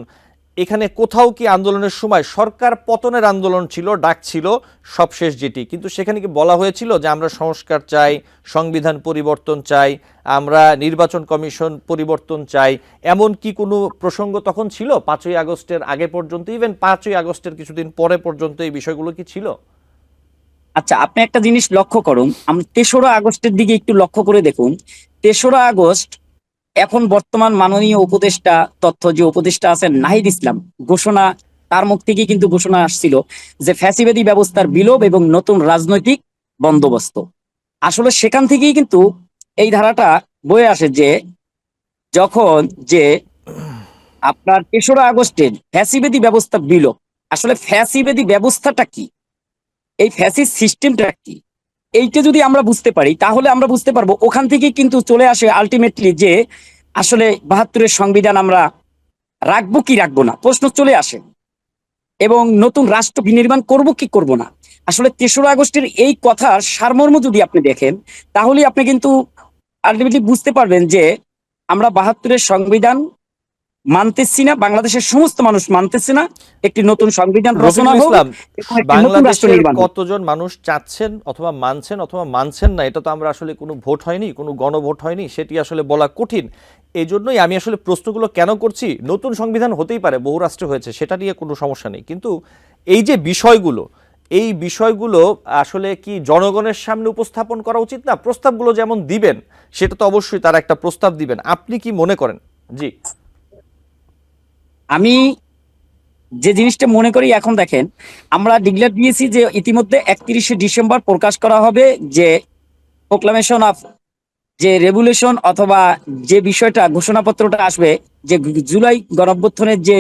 এখানে কোথাও কি আন্দোলনের সময় সরকার পতনের আন্দোলন ছিল, ডাক ছিল সবশেষ যেটি, কিন্তু সেখানে কি বলা হয়েছিল যে আমরা সংস্কার চাই, সংবিধান পরিবর্তন চাই, আমরা নির্বাচন কমিশন পরিবর্তন চাই, এমন কি কোনো প্রসঙ্গ তখন ছিল 5ই আগস্টের আগে পর্যন্ত, ইভেন 5ই আগস্টের কিছুদিন পরে পর্যন্ত এই বিষয়গুলো কি ছিল? আচ্ছা, আপনি একটা জিনিস লক্ষ্য করুন, 3রা আগস্টের দিকে একটু লক্ষ্য করে দেখুন। 3রা আগস্ট এখন বর্তমান মাননীয় উপদেষ্টা, তথ্য যে উপদেষ্টা আছেন নাহিদ ইসলাম, ঘোষণা তার মুখ থেকে কিন্তু ঘোষণা আসছিল যে ফ্যাসিবাদী ব্যবস্থার বিলোপ এবং নতুন রাজনৈতিক বন্দোবস্ত। আসলে সেখান থেকেই কিন্তু এই ধারাটা বয়ে আসে যে যখন যে আপনার 3রা আগস্টের ফ্যাসিবাদী ব্যবস্থা বিলোপ, আসলে ফ্যাসিবাদী ব্যবস্থাটা কি, এই ফ্যাসিস্ট সিস্টেমটা কি, এইটা যদি আমরা বুঝতে পারি তাহলে আমরা বুঝতে পারবো। ওখান থেকে কিন্তু চলে আসে আলটিমেটলি যে আসলে 72-এর সংবিধান আমরা রাখবো কি রাখবো না, প্রশ্ন চলে আসে, এবং নতুন রাষ্ট্র বিনির্মাণ করব কি করব না। আসলে 3রা আগস্টের এই কথার সারমর্ম যদি আপনি দেখেন তাহলে আপনি কিন্তু আলটিমেটলি বুঝতে পারবেন যে আমরা 72-এর সংবিধান মানতেছি না, বাংলাদেশের সমস্ত মানুষ মানতেছে না, একটি নতুন সংবিধান রচনা হোক, বাংলাদেশের কতজন মানুষ চাচ্ছেন অথবা মানছেন না, এটা তো আমরা আসলে কোনো ভোট হয়নি, কোনো গণভোট হয়নি, সেটি আসলে বলা কঠিন। এই জন্যই আমি আসলে প্রশ্নগুলো কেন করছি, নতুন সংবিধান হতেই পারে, বহু রাষ্ট্র হয়েছে, সেটা নিয়ে কোনো সমস্যা নেই, কিন্তু এই যে বিষয়গুলো, এই বিষয়গুলো আসলে কি জনগণের সামনে উপস্থাপন করা উচিত না? প্রস্তাবগুলো যেমন দিবেন, সেটা তো অবশ্যই তারা একটা প্রস্তাব দিবেন, আপনি কি মনে করেন? জি, আমি যে জিনিসটা মনে করি, এখন দেখেন আমরা ডিক্লেয়ার দিয়েছি যে ইতিমধ্যে 31শে ডিসেম্বর প্রকাশ করা হবে যে প্রোক্লামেশন অফ যে রেভুলেশন, অথবা যে বিষয়টা ঘোষণাপত্রটা আসবে, যে জুলাই গণঅভ্যুত্থানের যে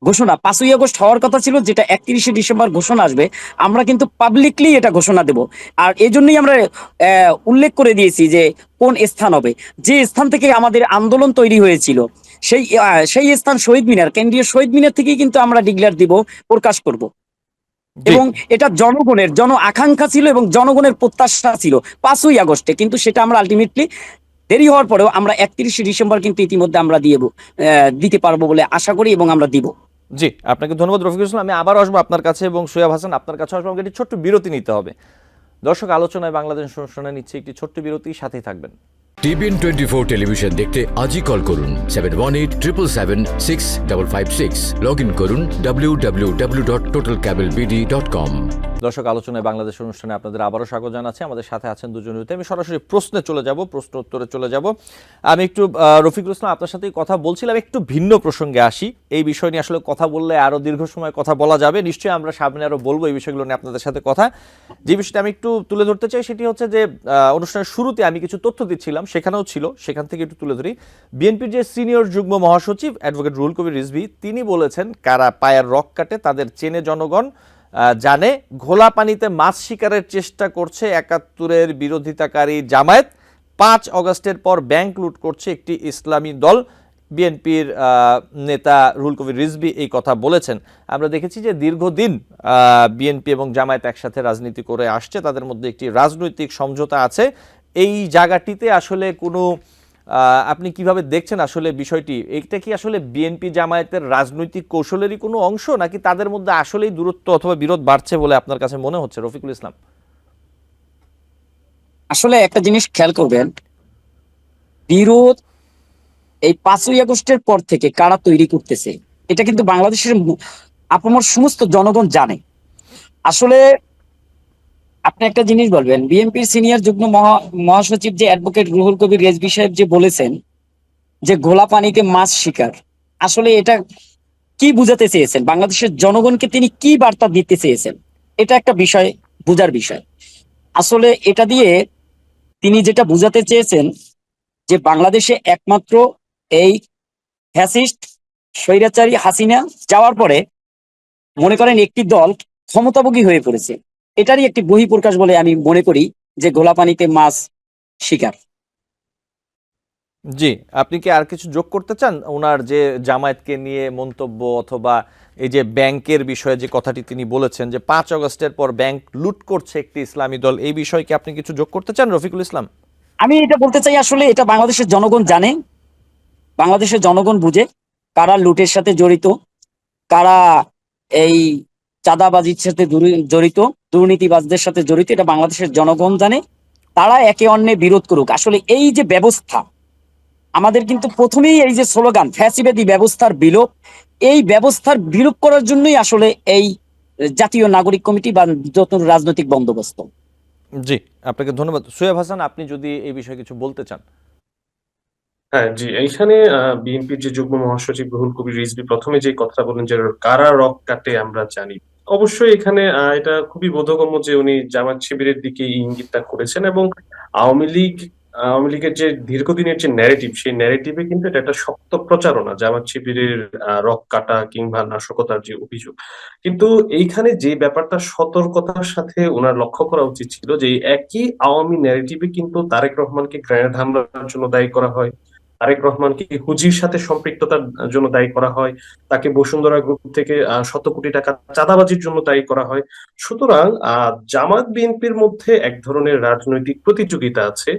ঘোষণা 5ই আগস্ট হওয়ার কথা ছিল, যেটা 31শে ডিসেম্বর ঘোষণা আসবে, আমরা কিন্তু পাবলিকলি এটা ঘোষণা দেব। আর এই জন্যই আমরা উল্লেখ করে দিয়েছি যে কোন স্থান হবে, যে স্থান থেকে আমাদের আন্দোলন তৈরি হয়েছিল, সেই স্থান শহীদ মিনার, কেন্দ্রীয় শহীদ মিনার থেকেই কিন্তু আমরা ডিক্লেয়ার দিব, প্রকাশ করব। এবং এটা জনগণের আকাঙ্ক্ষা ছিল এবং জনগণের প্রত্যাশা ছিল 5ই আগস্টে, কিন্তু সেটা আমরা আলটিমেটলি দেরি হওয়ার পরেও আমরা 31শে ডিসেম্বর কিন্তু ইতিমধ্যে আমরা দিতে পারবো বলে আশা করি, এবং আমরা দিব। জি, আপনাকে ধন্যবাদ রফিকুল ইসলাম। আমি আবার আসবো আপনার কাছে, এবং সোহেব হাসান আপনার কাছে আসবো। আমাকে একটি ছোট্ট বিরতি নিতে হবে। দর্শক, আলোচনায় বাংলাদেশ শুনে নিচ্ছে একটি ছোট্ট বিরতি, সাথেই থাকবেন। TBN 24 টেলিভিশন দেখতে আজই কল করুন 7187776556। লগ ইন করুন www.totalcablebd.com। দর্শক, আলোচনায় বাংলাদেশ অনুষ্ঠানে আপনাদের আবারও স্বাগত জানাচ্ছি। আমাদের সাথে আছেন দুজন অতিথি। আমি সরাসরি প্রশ্নে চলে যাব, প্রশ্ন উত্তরে চলে যাব। আমি একটু রফিকুল ইসলাম আপনার সাথে কথা বলছিলাম, একটু ভিন্ন প্রসঙ্গে আসি। এই বিষয় নিয়ে আসলে কথা বললে আরো দীর্ঘ সময় কথা বলা যাবে, নিশ্চয়ই আমরা সামনে আরো বলবো এই বিষয়গুলো নিয়ে আপনাদের সাথে কথা। যে বিষয়টা আমি একটু তুলে ধরতে চাই সেটি হচ্ছে যে অনুষ্ঠানের শুরুতে আমি কিছু তথ্য দিচ্ছিলাম, সেখানেও ছিল, সেখান থেকে একটু তুলে ধরি। বিএনপির যে সিনিয়র যুগ্ম মহাসচিব অ্যাডভোকেট রুহুল কবির রিজভী, তিনি বলেছেন কারা পায়ের রক কাটে তাদের চেনে জনগণ, জানে। ঘোলা পানিতে মাছ শিকারের চেষ্টা করছে ৭১-এর বিরোধিতাকারী জামায়াত। ৫ অগস্টের পর ব্যাংক লুট করছে একটি ইসলামী দল। বিএনপির নেতা রুহুল কবির রিজভী এই কথা বলেছেন। আমরা দেখেছি যে দীর্ঘদিন বিএনপি এবং জামায়াত একসাথে রাজনীতি করে আসছে, তাদের মধ্যে একটি রাজনৈতিক সমঝোতা আছে। এই জায়গাটিতে আসলে কোনো আপনি কিভাবে দেখছেন আসলে বিষয়টি? এটা কি আসলে বিএনপি জামায়াতের রাজনৈতিক কৌশলেরই কোনো অংশ, নাকি তাদের মধ্যে আসলেই দূরত্ব অথবা বিরোধ বাড়ছে বলে আপনার কাছে মনে হচ্ছে, রফিকুল ইসলাম? আসলে একটা জিনিস খেয়াল করবেন, বিরোধ এই ৫ই আগস্টের পর থেকে কারা তৈরি করতেছে এটা কিন্তু বাংলাদেশের আপামর সমস্ত জনগণ জানে। আসলে আপনি একটা জিনিস বলবেন, বিএনপির সিনিয়র যুগ্ম মহাসচিব যে অ্যাডভোকেট রুহুল কবির রিজভী সাহেব যে বলেছেন যে ঘোলা পানিতে মাছ শিকার, আসলে এটা কি বুঝাতে চেয়েছেন, বাংলাদেশের জনগণকে তিনি কি বার্তা দিতে চেয়েছেন, এটা একটা বিষয়, বুঝার বিষয়। আসলে এটা দিয়ে তিনি যেটা বুঝাতে চেয়েছেন যে বাংলাদেশে একমাত্র এই ফ্যাসিস্ট স্বৈরাচারী হাসিনা যাওয়ার পরে মনে করেন একটি দল ক্ষমতাভোগী হয়ে পড়েছে, এটারই একটি বহিঃপ্রকাশ বলে আমি মনে করি যে ঘোলা পানিতে মাছ শিকার। জি, আপনি কি আর কিছু যোগ করতে চান ওনার যে জামায়াতকে নিয়ে মন্তব্য, অথবা এই যে ব্যাংকের বিষয়ে যে কথাটি তিনি বলেছেন যে ৫ অগস্টের পর ব্যাংক লুট করছে একটি ইসলামী দল, এই বিষয়ে কি আপনি কিছু যোগ করতে চান, রফিকুল ইসলাম? আমি এটা বলতে চাই, আসলে এটা বাংলাদেশের জনগণ জানে, বাংলাদেশের জনগণ বুঝে কারা লুটের সাথে জড়িত, কারা এই চাঁদাবাজির সাথে জড়িত, দুর্নীতিবাজদের সাথে জড়িত, এটা বাংলাদেশের জনগণ জানে। তারা একে অন্যে বিরোধ করুক। আসলে এই যে ব্যবস্থা, আমাদের কিন্তু প্রথমেই এই যে স্লোগান ফ্যাসিবাদী ব্যবস্থার বিলোপ, এই ব্যবস্থার বিলোপ করার জন্যই আসলে এই জাতীয় নাগরিক কমিটি বা নতুন রাজনৈতিক বন্দোবস্ত। জি, আপনাকে ধন্যবাদ। সোয়েব হাসান, আপনি যদি এই বিষয়ে কিছু বলতে চান। হ্যাঁ, জি, এইখানে বিএনপির যে যুগ্ম মহাসচিব রুহুল কবির রিজভী প্রথমে যে কথা বলেন যে কারা রক কাটে আমরা জানি, অবশ্যই এখানে এটা খুবই বোধগম্য যে উনি জামাত শিবিরের দিকে এই ইঙ্গিতটা করেছেন। এবং আওয়ামী লীগ আওয়ামী লীগের যে দীর্ঘদিনের যে ন্যারেটিভ, সেই ন্যারেটিভে কিন্তু এটা একটা শক্ত প্রচারণা, জামাত শিবিরের রক কাটা কিংবা নাশকতার যে অভিযোগ। কিন্তু এইখানে যে ব্যাপারটা সতর্কতার সাথে ওনার লক্ষ্য করা উচিত ছিল যে এই একই আওয়ামী ন্যারেটিভে কিন্তু তারেক রহমানকে গ্রেনেড হামলার জন্য দায়ী করা হয়, তারেক রহমানকে হুজির সাথে সম্পৃক্ততার জন্য দায়ী করা হয়, তাকে বসুন্ধরা গ্রুপ থেকে শত কোটি টাকা চাঁদাবাজির জন্য দায়ী করা হয়। সুতরাং জামাত বিএনপির মধ্যে এক ধরনের রাজনৈতিক প্রতিযোগিতা আছে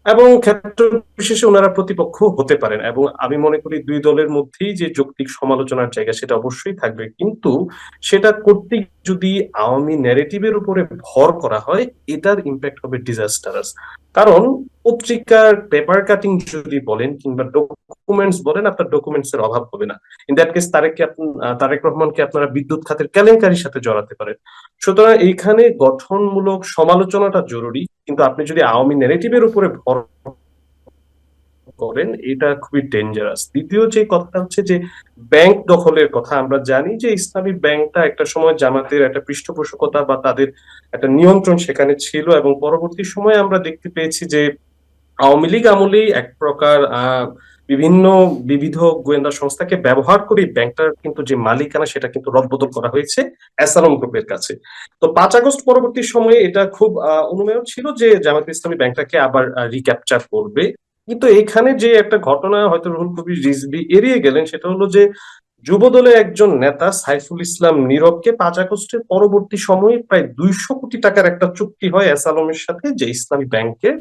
এবং ক্ষেত্র বিশেষে ওনারা প্রতিপক্ষ হতে পারেন, এবং আমি মনে করি দুই দলের মধ্যেই যে যৌক্তিক সমালোচনার জায়গা সেটা অবশ্যই থাকবে। কিন্তু সেটা করতে যদি আওয়ামী ন্যারেটিভের উপরে ভর করা হয়, এটার ইম্প্যাক্ট হবে ডিজাস্টারাস। কারণ পত্রিকার পেপার কাটিং যদি বলেন কিংবা ডকুমেন্টস বলেন, আপনার ডকুমেন্টস এর অভাব হবে না। ইন দ্যাট কেস তারেক রহমানকে আপনারা বিদ্যুৎ খাতের কেলেঙ্কারির সাথে জড়াতে পারেন। সুতরাং এইখানে গঠনমূলক সমালোচনাটা জরুরি, কিন্তু আপনি যদি আওয়ামী ন্যারেটিভের উপরে ভর করেন এটা খুবই ডেঞ্জারাস। দ্বিতীয় যে কথাটা হচ্ছে যে ব্যাংক দখলের কথা, আমরা জানি যে ইসলামী ব্যাংকটা একটা সময় জামাতের একটা পৃষ্ঠপোষকতা বা তাদের একটা নিয়ন্ত্রণ সেখানে ছিল, এবং পরবর্তী সময়ে আমরা দেখতে পেয়েছি যে আওয়ামী লীগ আমলেই এক প্রকার বিবিধ গোয়েন্দা সংস্থাকে ব্যবহার করে ব্যাংকটার কিন্তু যে মালিকানা সেটা কিন্তু রদবদল করা হয়েছে অ্যাসালম গ্রুপের কাছে। তো ৫ আগস্ট পরবর্তী সময়ে এটা খুব অনুমেয় ছিল যে জামায়াত ইসলামী ব্যাংকটাকে আবার রিক্যাপচার করবে। কিন্তু এখানে যে একটা ঘটনা হয়তো রুহুল কবির রিজভী এড়িয়ে গেলেন, সেটা হলো যে যুবদলের একজন নেতা সাইফুল ইসলাম নীরবকে ৫ আগস্টের পরবর্তী সময়ে প্রায় ২০০ কোটি টাকার একটা চুক্তি হয় অ্যাসালমের সাথে, যে ইসলামী ব্যাংকের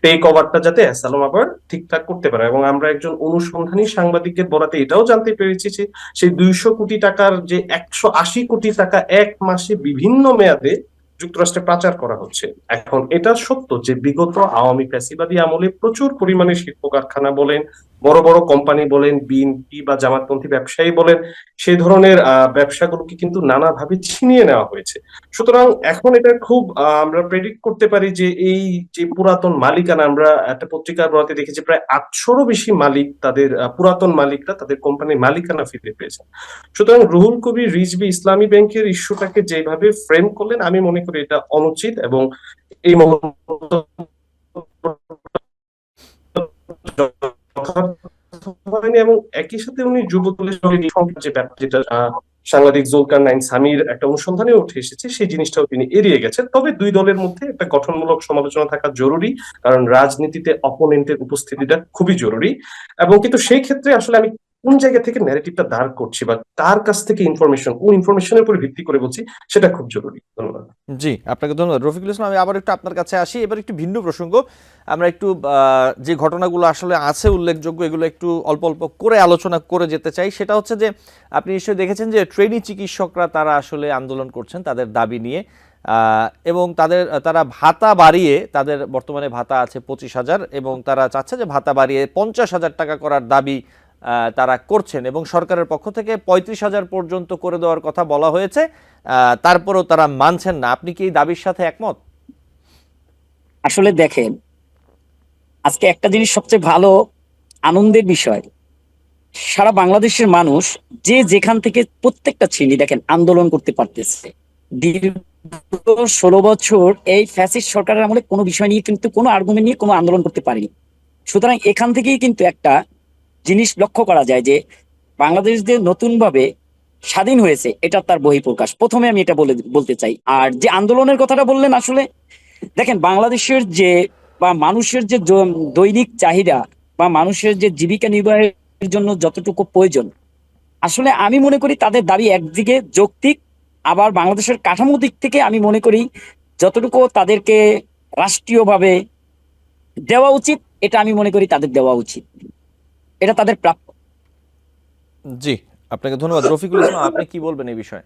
টেক ওভারটা যাতে অ্যাসালম আবার ঠিকঠাক করতে পারে। এবং আমরা একজন অনুসন্ধানী সাংবাদিকের বরাতে এটাও জানতে পেরেছি যে সেই ২০০ কোটি টাকার যে ১৮০ কোটি টাকা এক মাসে বিভিন্ন মেয়াদে যুক্তরাষ্ট্রে পাচার করা হচ্ছে। এখন এটা সত্য যে বিগত আওয়ামী ফ্যাসিবাদী আমলে প্রচুর পরিমাণে শিল্প কারখানা বলেন বড় বড় কোম্পানি বলেন, বিএনপি বা জামাতপন্থী ব্যবসায়ী বলেন, সেই ধরনের ব্যবসাগুলোকে কিন্তু নানাভাবে ছিনিয়ে নেওয়া হয়েছে। সুতরাং এখন এটা খুব আমরা প্রেডিক্ট করতে পারি যে এই যে পুরাতন মালিকানা, আমরা একটা পত্রিকার বরাতে দেখেছি প্রায় 800'রও বেশি মালিক তাদের পুরাতন মালিকরা তাদের কোম্পানির মালিকানা ফিরে পেয়েছেন। সুতরাং রুহুল কবির রিজভী ইসলামী ব্যাংকের ইস্যুটাকে যেভাবে ফ্রেম করলেন, আমি মনে করি এটা অনুচিত এবং এই মুহূর্তে হয়নি। এবং একই সাথে উনি যুব দলের সঙ্গে যে ব্যাপার, যেটা সাংবাদিক জুলকারনাইন সামির একটা অনুসন্ধানে উঠে এসেছে, সেই জিনিসটাও তিনি এড়িয়ে গেছেন। তবে দুই দলের মধ্যে একটা গঠনমূলক সমালোচনা থাকা জরুরি, কারণ রাজনীতিতে অপোনেন্টের উপস্থিতিটা খুবই জরুরি। এবং কিন্তু সেই ক্ষেত্রে আসলে আমি কোন জায়গা থেকে ন্যারেটিভটা দাঁড় করছি বা কার কাছ থেকে ইনফরমেশন, কোন ইনফরমেশনের উপর ভিত্তি করে বলছি, সেটা খুব জরুরি। ধন্যবাদ। জি, আপনাকে ধন্যবাদ রফিকুল ইসলাম। আমি আবার একটু আপনার কাছে আসি, এবার একটু ভিন্ন প্রসঙ্গ। আমরা একটু যে ঘটনাগুলো আসলে আছে উল্লেখযোগ্য, এগুলো একটু অল্প অল্প করে আলোচনা করে যেতে চাই। সেটা হচ্ছে যে আপনি নিশ্চয়ই দেখেছেন যে ট্রেনি চিকিৎসকরা তারা আসলে আন্দোলন করছেন তাদের দাবি নিয়ে, এবং তারা ভাতা বাড়িয়ে, তাদের বর্তমানে ভাতা আছে 25,000 এবং তারা চাচ্ছে যে ভাতা বাড়িয়ে 50,000 টাকা করার দাবি তারা করছেন, এবং সরকারের পক্ষ থেকে 35,000 পর্যন্ত করে দেওয়ার কথা বলা হয়েছে। তারপরেও তারা মানছেন না। আপনি কি এই দাবির সাথে একমত? আসলে দেখেন, আজকে একটা জিনিস সবচেয়ে ভালো আনন্দের বিষয়, সারা বাংলাদেশের মানুষ যে যেখান থেকে প্রত্যেকটা শ্রেণী দেখেন আন্দোলন করতে পারতেছে। দীর্ঘ 16 বছর এই ফ্যাসিস্ট সরকারের আমলে কোনো বিষয় নিয়ে কিন্তু কোনো আর্গুমেন্ট নিয়ে কোনো আন্দোলন করতে পারেনি। সুতরাং এখান থেকেই কিন্তু একটা জিনিস লক্ষ্য করা যায় যে বাংলাদেশ যে নতুন ভাবে স্বাধীন হয়েছে, এটা তার বহিঃপ্রকাশ। প্রথমে আমি এটা বলতে চাই। আর যে আন্দোলনের কথাটা বললেন, আসলে দেখেন বাংলাদেশের যে বা মানুষের যে দৈনিক চাহিদা বা মানুষের যে জীবিকা নির্বাহের জন্য যতটুকু প্রয়োজন, আসলে আমি মনে করি তাদের দাবি একদিকে যৌক্তিক, আবার বাংলাদেশের কাঠামো দিক থেকে আমি মনে করি যতটুকু তাদেরকে রাষ্ট্রীয়ভাবে দেওয়া উচিত, এটা আমি মনে করি তাদের দেওয়া উচিত, এটা তাদের প্রাপ্য। জি, আপনাকে ধন্যবাদ রফিকুল ইসলাম। আপনি কি বলবেন এই বিষয়ে?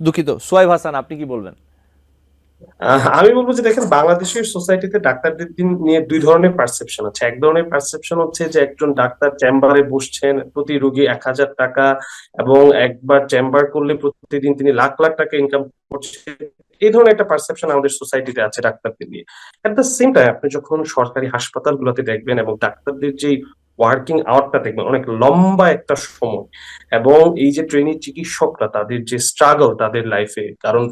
দুঃখিত, সোয়াইব হাসান, আপনি কি বলবেন? আমি বলবো যে দেখেন, বাংলাদেশের সোসাইটিতে ডাক্তারদের নিয়ে দুই ধরনের পারসেপশন আছে। এক ধরনের পারসেপশন হচ্ছে যে একজন ডাক্তার চেম্বারে বসছেন, প্রতি রোগী 1,000 টাকা, এবং একবার চেম্বার করলে প্রতিদিন তিনি লাখ লাখ টাকা ইনকাম করছেন। এই ধরনের একটা পারসেপশন আমাদের সোসাইটিতে আছে ডাক্তারদের নিয়ে। এট দ্য সেম টাইম আপনি যখন সরকারি হাসপাতালগুলোতে দেখবেন এবং ডাক্তারদের যে ওয়ার্কিং আওয়ারটা দেখবেন, অনেক লম্বা একটা সময়। এবং এই যে ট্রেনি চিকিৎসকরা তাদের যে স্ট্রাগল তাদের লাইফে, কারণ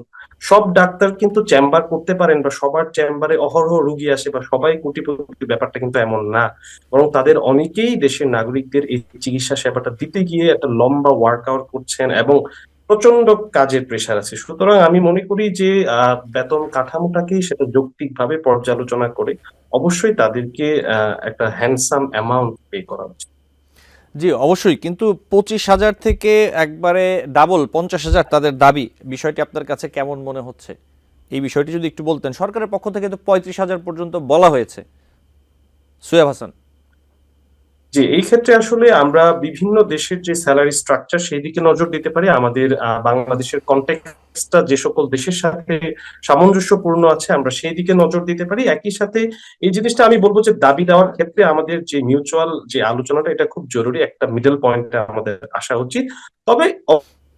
সব ডাক্তার কিন্তু চেম্বার করতে পারেন বা সবার চেম্বারে অহরহ রুগী আসে বা সবাই কোটিপতি, ব্যাপারটা কিন্তু এমন না। বরং তাদের অনেকেই দেশের নাগরিকদের এই চিকিৎসা সেবাটা দিতে গিয়ে একটা লম্বা ওয়ার্কআউট করছেন এবং প্রচন্ড কাজের প্রেশার আছে। সুতরাং আমি মনে করি যে বেতন কাঠামোটাকেই সেটা যৌক্তিকভাবে পর্যালোচনা করে অবশ্যই তাদেরকে একটা হ্যান্ডসাম অ্যামাউন্ট পে করা উচিত। জি, অবশ্যই, কিন্তু 25,000 থেকে একবারে ডাবল 50,000 তাদের দাবি, বিষয়টি আপনার কাছে কেমন মনে হচ্ছে? এই বিষয়টি যদি একটু বলতেন। সরকারের পক্ষ থেকে তো 35,000 পর্যন্ত বলা হয়েছে। সোয়াইব হাসান। জি, এই ক্ষেত্রে আসলে আমরা বিভিন্ন দেশের যে স্যালারি স্ট্রাকচার সেই দিকে নজর দিতে পারি। আমাদের বাংলাদেশের কনটেক্সটটা যে সকল দেশের সাথে সামঞ্জস্যপূর্ণ আছে, আমরা সেই দিকে নজর দিতে পারি। একই সাথে এই জিনিসটা আমি বলবো যে দাবি দেওয়ার ক্ষেত্রে আমাদের যে মিউচুয়াল যে আলোচনাটা, এটা খুব জরুরি। একটা মিডল পয়েন্টে আমাদের আসা উচিত। তবে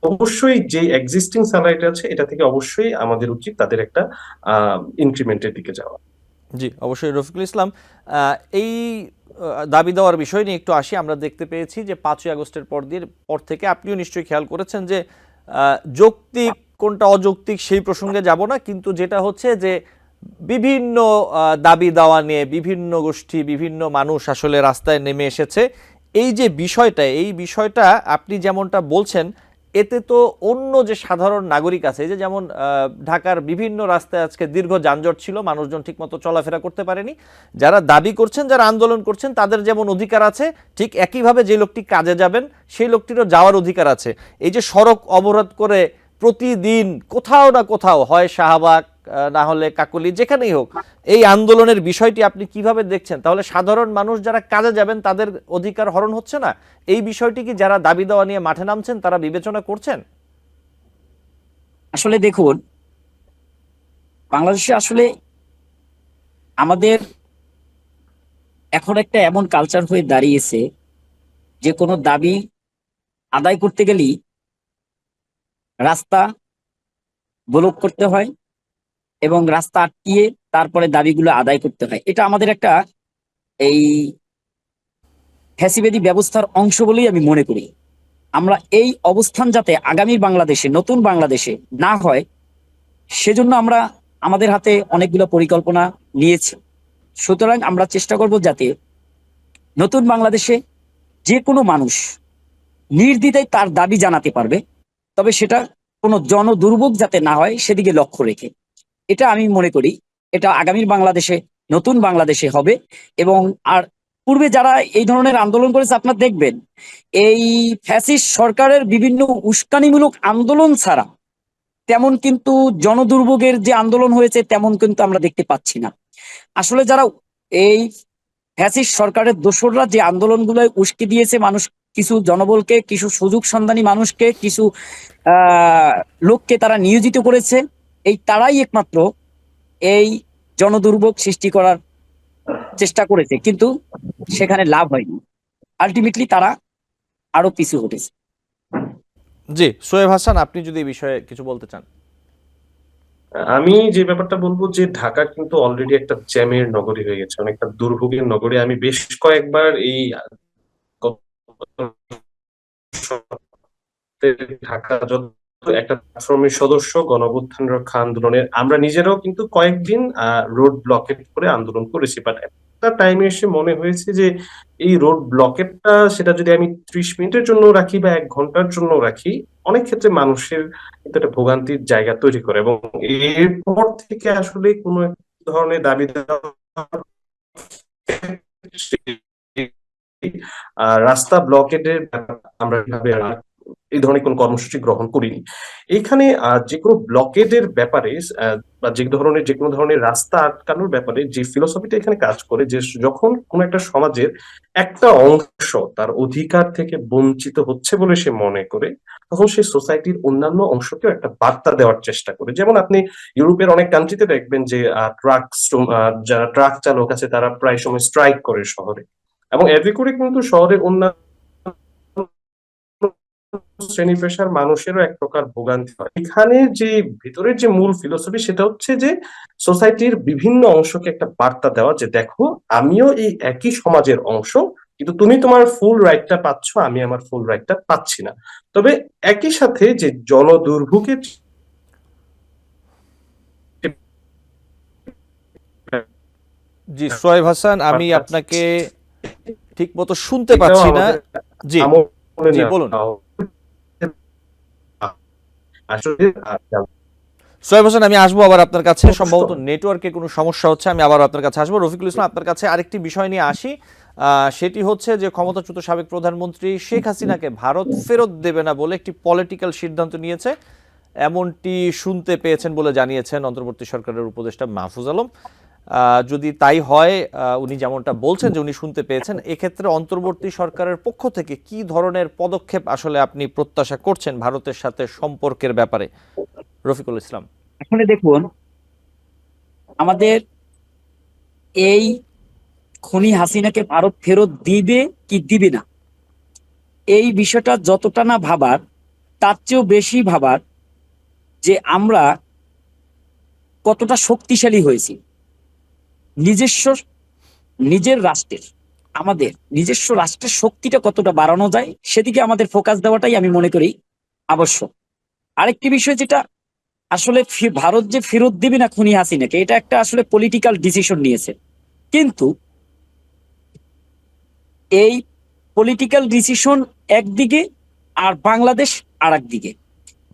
অবশ্যই যে এক্সিস্টিং স্যালারিটা আছে এটা থেকে অবশ্যই আমাদের উচিত তাদের একটা ইনক্রিমেন্টের দিকে যাওয়া। জি, অবশ্যই রফিকুল ইসলাম। এই দাবি দেওয়ার বিষয় নিয়ে একটু আসি। আমরা দেখতে পেয়েছি যে 5ই আগস্টের পর থেকে আপনিও নিশ্চয়ই খেয়াল করেছেন যে যৌক্তিক কোনটা অযৌক্তিক সেই প্রসঙ্গে যাব না, কিন্তু যেটা হচ্ছে যে বিভিন্ন দাবি দাওয়া নিয়ে বিভিন্ন গোষ্ঠী, বিভিন্ন মানুষ আসলে রাস্তায় নেমে এসেছে। এই যে বিষয়টা, এই বিষয়টা আপনি যেমনটা বলছেন, এতে তো অন্য যে সাধারণ নাগরিক আছে, এই যে যেমন ঢাকার বিভিন্ন রাস্তায় আজকে দীর্ঘ যানজট ছিল, মানুষজন ঠিকমতো চলাফেরা করতে পারেনি। যারা দাবি করছেন, যারা আন্দোলন করছেন, তাদের যেমন অধিকার আছে, ঠিক একইভাবে যে লোকটি কাজে যাবেন সেই লোকটিরও যাওয়ার অধিকার আছে। এই যে সড়ক অবরোধ করে প্রতিদিন কোথাও না কোথাও, হয় শাহবাগ না হলে কাকলি, যেখানেই হোক, এই আন্দোলনের বিষয়টি আপনি কিভাবে দেখছেন? তাহলে সাধারণ মানুষ যারা কাজে যাবেন তাদের অধিকার হরণ হচ্ছে না? এই বিষয়টি কি যারা দাবি দেওয়া নিয়ে মাঠে নামছেন তারা বিবেচনা করছেন? আসলে দেখুন, বাংলাদেশে আসলে আমাদের এখন একটা এমন কালচার হয়ে দাঁড়িয়েছে যে কোনো দাবি আদায় করতে গেলেই রাস্তা ব্লক করতে হয় এবং রাস্তা আটকিয়ে তারপরে দাবিগুলো আদায় করতে হয়। এটা আমাদের একটা এই ফ্যাসিবাদী ব্যবস্থার অংশ বলেই আমি মনে করি। আমরা এই অবস্থান যাতে আগামী বাংলাদেশে, নতুন বাংলাদেশে না হয়, সেজন্য আমরা আমাদের হাতে অনেকগুলো পরিকল্পনা নিয়েছি। সুতরাং আমরা চেষ্টা করব যাতে নতুন বাংলাদেশে যে কোনো মানুষ নির্দ্বিধায় তার দাবি জানাতে পারবে, তবে সেটা কোনো জনদুর্ভোগ যাতে না হয় সেদিকে লক্ষ্য রেখে। এটা আমি মনে করি এটা আগামীর বাংলাদেশে, নতুন বাংলাদেশে হবে। এবং আর পূর্বে যারা এই ধরনের আন্দোলন করেছে, আপনারা দেখবেন এই ফ্যাসিস্ট সরকারের বিভিন্ন উস্কানিমূলক আন্দোলন ছাড়া তেমন কিন্তু জনদুর্ভোগের যে আন্দোলন হয়েছে তেমন কিন্তু আমরা দেখতে পাচ্ছি না। আসলে যারা এই ফ্যাসিস্ট সরকারের দোসররা যে আন্দোলনগুলো উস্কে দিয়েছে, মানুষ কিছু জনবলকে, কিছু সুযোগ সন্ধানী মানুষকে, কিছু লোককে তারা নিয়োজিত করেছে, এই তারাই একমাত্র এই জনদুর্ভোগ সৃষ্টি করার চেষ্টা করেছে, কিন্তু সেখানে লাভ হয়নি। আলটিমেটলি তারা আরো পিছু হটেছে। জি, সোয়েব হাসান, আপনি যদি এই বিষয়ে কিছু বলতে চান। আমি যে ব্যাপারটা বলবো যে ঢাকা কিন্তু অলরেডি একটা জ্যামের নগরী হয়ে গেছে, অনেকটা দুর্ভোগের নগরী। আমি বেশ কয়েকবার এই ঢাকা যত একটা প্ল্যাটফর্মের সদস্য গণঅভ্যুত্থান রক্ষা আন্দোলনের আমরা নিজেরাও কিন্তু কয়েকদিন রোড ব্লকেট করে আন্দোলন করেছি, বাট একটা টাইমে এসে মনে হয়েছে যে এই রোড ব্লকেটটা সেটা যদি আমি 30 মিনিটের জন্য রাখি বা 1 ঘন্টার জন্য রাখি, অনেক ক্ষেত্রে মানুষের কিন্তু একটা ভোগান্তির জায়গা তৈরি করে। এবং এরপর থেকে আসলে কোনো এক ধরনের দাবি দেওয়ার রাস্তা ব্লকেটের আমরা এভাবে এই ধরনের কোন কর্মসূচি গ্রহণ করিনি। এখানে যে কোনো ব্লকেডের ব্যাপারে বা যে কোনো ধরনের রাস্তা আটকানোর ব্যাপারে যে ফিলোসফিটা এখানে কাজ করে, যে যখন কোন একটা সমাজের একটা অংশ তার অধিকার থেকে বঞ্চিত হচ্ছে বলে সে মনে করে, তখন সে সোসাইটির অন্যান্য অংশকেও একটা বার্তা দেওয়ার চেষ্টা করে। যেমন আপনি ইউরোপের অনেক কান্ট্রিতে দেখবেন যে যারা ট্রাক চালক আছে তারা প্রায় সময় স্ট্রাইক করে শহরে, এবং এতে করে কিন্তু শহরের অন্যান্য শ্রেণী পেশার মানুষেরও এক প্রকার ভোগান্তি হয়। এখানে যে ভিতরের যে মূল ফিলোসফি সেটা হচ্ছে যে সোসাইটির বিভিন্ন অংশকে একটা বার্তা দেওয়া, যে দেখো আমিও এই একই সমাজের অংশ, কিন্তু তুমি তোমার ফুল রাইটটা পাচ্ছ, আমি আমার ফুল রাইটটা পাচ্ছি না। তবে একই সাথে যে জনদুর্ভোগের জি সোয়েব হাসান, আমি আপনাকে ঠিক মতো শুনতে এটাও পাচ্ছি না। আমাদের জি আমলে জি বলুন। আসলে সোয়েব হাসান, আমি আসবো আবার আপনার কাছে, সম্ভবত নেটওয়ার্কে কোনো সমস্যা হচ্ছে, আমি আবার আপনার কাছে আসবো। রফিকুল ইসলাম, আপনার কাছে আরেকটি বিষয় নিয়ে আসি। সেটি হচ্ছে যে ক্ষমতাচ্যুত সাবেক প্রধানমন্ত্রী শেখ হাসিনাকে ভারত ফেরত দেবে না বলে একটি পলিটিক্যাল সিদ্ধান্ত নিয়েছে, এমনটি শুনতে পেয়েছেন বলে জানিয়েছেন অন্তর্বর্তী সরকারের উপদেষ্টা মাহফুজ আলম। যদি তাই হয়, উনি যেমনটা বলছেন যে উনি শুনতে পেয়েছেন, এক্ষেত্রে অন্তর্বর্তী সরকারের পক্ষ থেকে কি ধরনের পদক্ষেপ আসলে আপনি প্রত্যাশা করছেন ভারতের সাথে সম্পর্কের ব্যাপারে? রফিকুল ইসলাম। আসলে দেখুন, আমাদের এই খুনি হাসিনাকে ভারত ফেরত দিবে কি দিবে না, এই বিষয়টা যতটা না ভাবার, তার চেয়েও বেশি ভাবার যে আমরা কতটা শক্তিশালী হয়েছি নিজের রাষ্ট্রের, আমাদের নিজস্ব রাষ্ট্রের শক্তিটা কতটা বাড়ানো যায় সেদিকে আমাদের ফোকাস দেওয়াটাই আমি মনে করি আবশ্যক। আরেকটি বিষয় যেটা আসলে ভারত যে ফেরত দিবে না খুনি হাসিনাকে, এটা একটা আসলে পলিটিক্যাল ডিসিশন নিয়েছে, কিন্তু এই পলিটিক্যাল ডিসিশন একদিকে আর বাংলাদেশ আর একদিকে।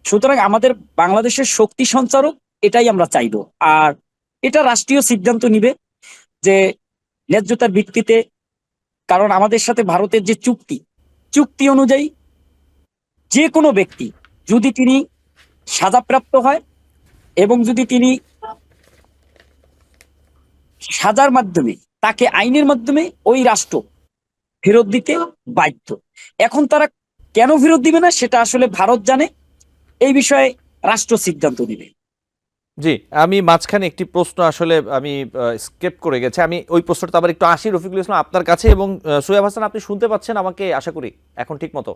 সুতরাং আমাদের বাংলাদেশের শক্তি সঞ্চারক এটাই আমরা চাইবো, আর এটা রাষ্ট্রীয় সিদ্ধান্ত নিবে যে ন্যায্যতার ভিত্তিতে। কারণ আমাদের সাথে ভারতের যে চুক্তি অনুযায়ী যে কোনো ব্যক্তি যদি তিনি সাজাপ্রাপ্ত হয় এবং যদি তিনি সাজার মাধ্যমে তাকে আইনের মাধ্যমে ওই রাষ্ট্র ফেরত দিতে বাধ্য। এখন তারা কেন ফেরত দিবে না সেটা আসলে ভারত জানে, এই বিষয়ে রাষ্ট্র সিদ্ধান্ত নেবে। জি, আমি মাঝখানে একটি প্রশ্ন আসলে আমি স্কিপ করে গেছি, আমি ওই প্রশ্নটা আবার একটু আসি রফিকুল ইসলাম আপনার কাছে। এবং সোহেব হাসান, আপনি শুনতে পাচ্ছেন আমাকে আশা করি এখন ঠিক মতো?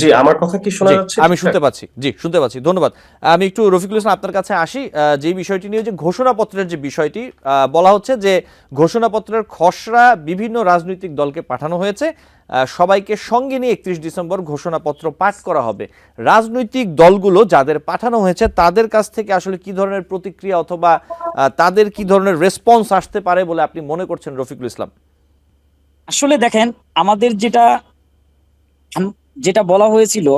জি, আমার কথা কি শোনা জি, যাচ্ছে আমি ঠিকঠাক? শুনতে পাচ্ছি, জি শুনতে পাচ্ছি, ধন্যবাদ। আমি একটু রফিকুল ইসলাম আপনার কাছে আসি, যে বিষয়টি নিয়ে, যে ঘোষণাপত্রের যে বিষয়টি বলা হচ্ছে যে ঘোষণাপত্রের খসড়া বিভিন্ন রাজনৈতিক দলকে পাঠানো হয়েছে, সবাইকে সঙ্গে নিয়ে 31 ডিসেম্বর ঘোষণাপত্র পাঠ করা হবে। রাজনৈতিক দলগুলো যাদের পাঠানো হয়েছে তাদের কাছ থেকে আসলে কি ধরনের প্রতিক্রিয়া অথবা তাদের কি ধরনের রেসপন্স আসতে পারে বলে আপনি মনে করছেন রফিকুল ইসলাম? আসলে দেখেন, আমাদের যেটা বলা হয়েছিল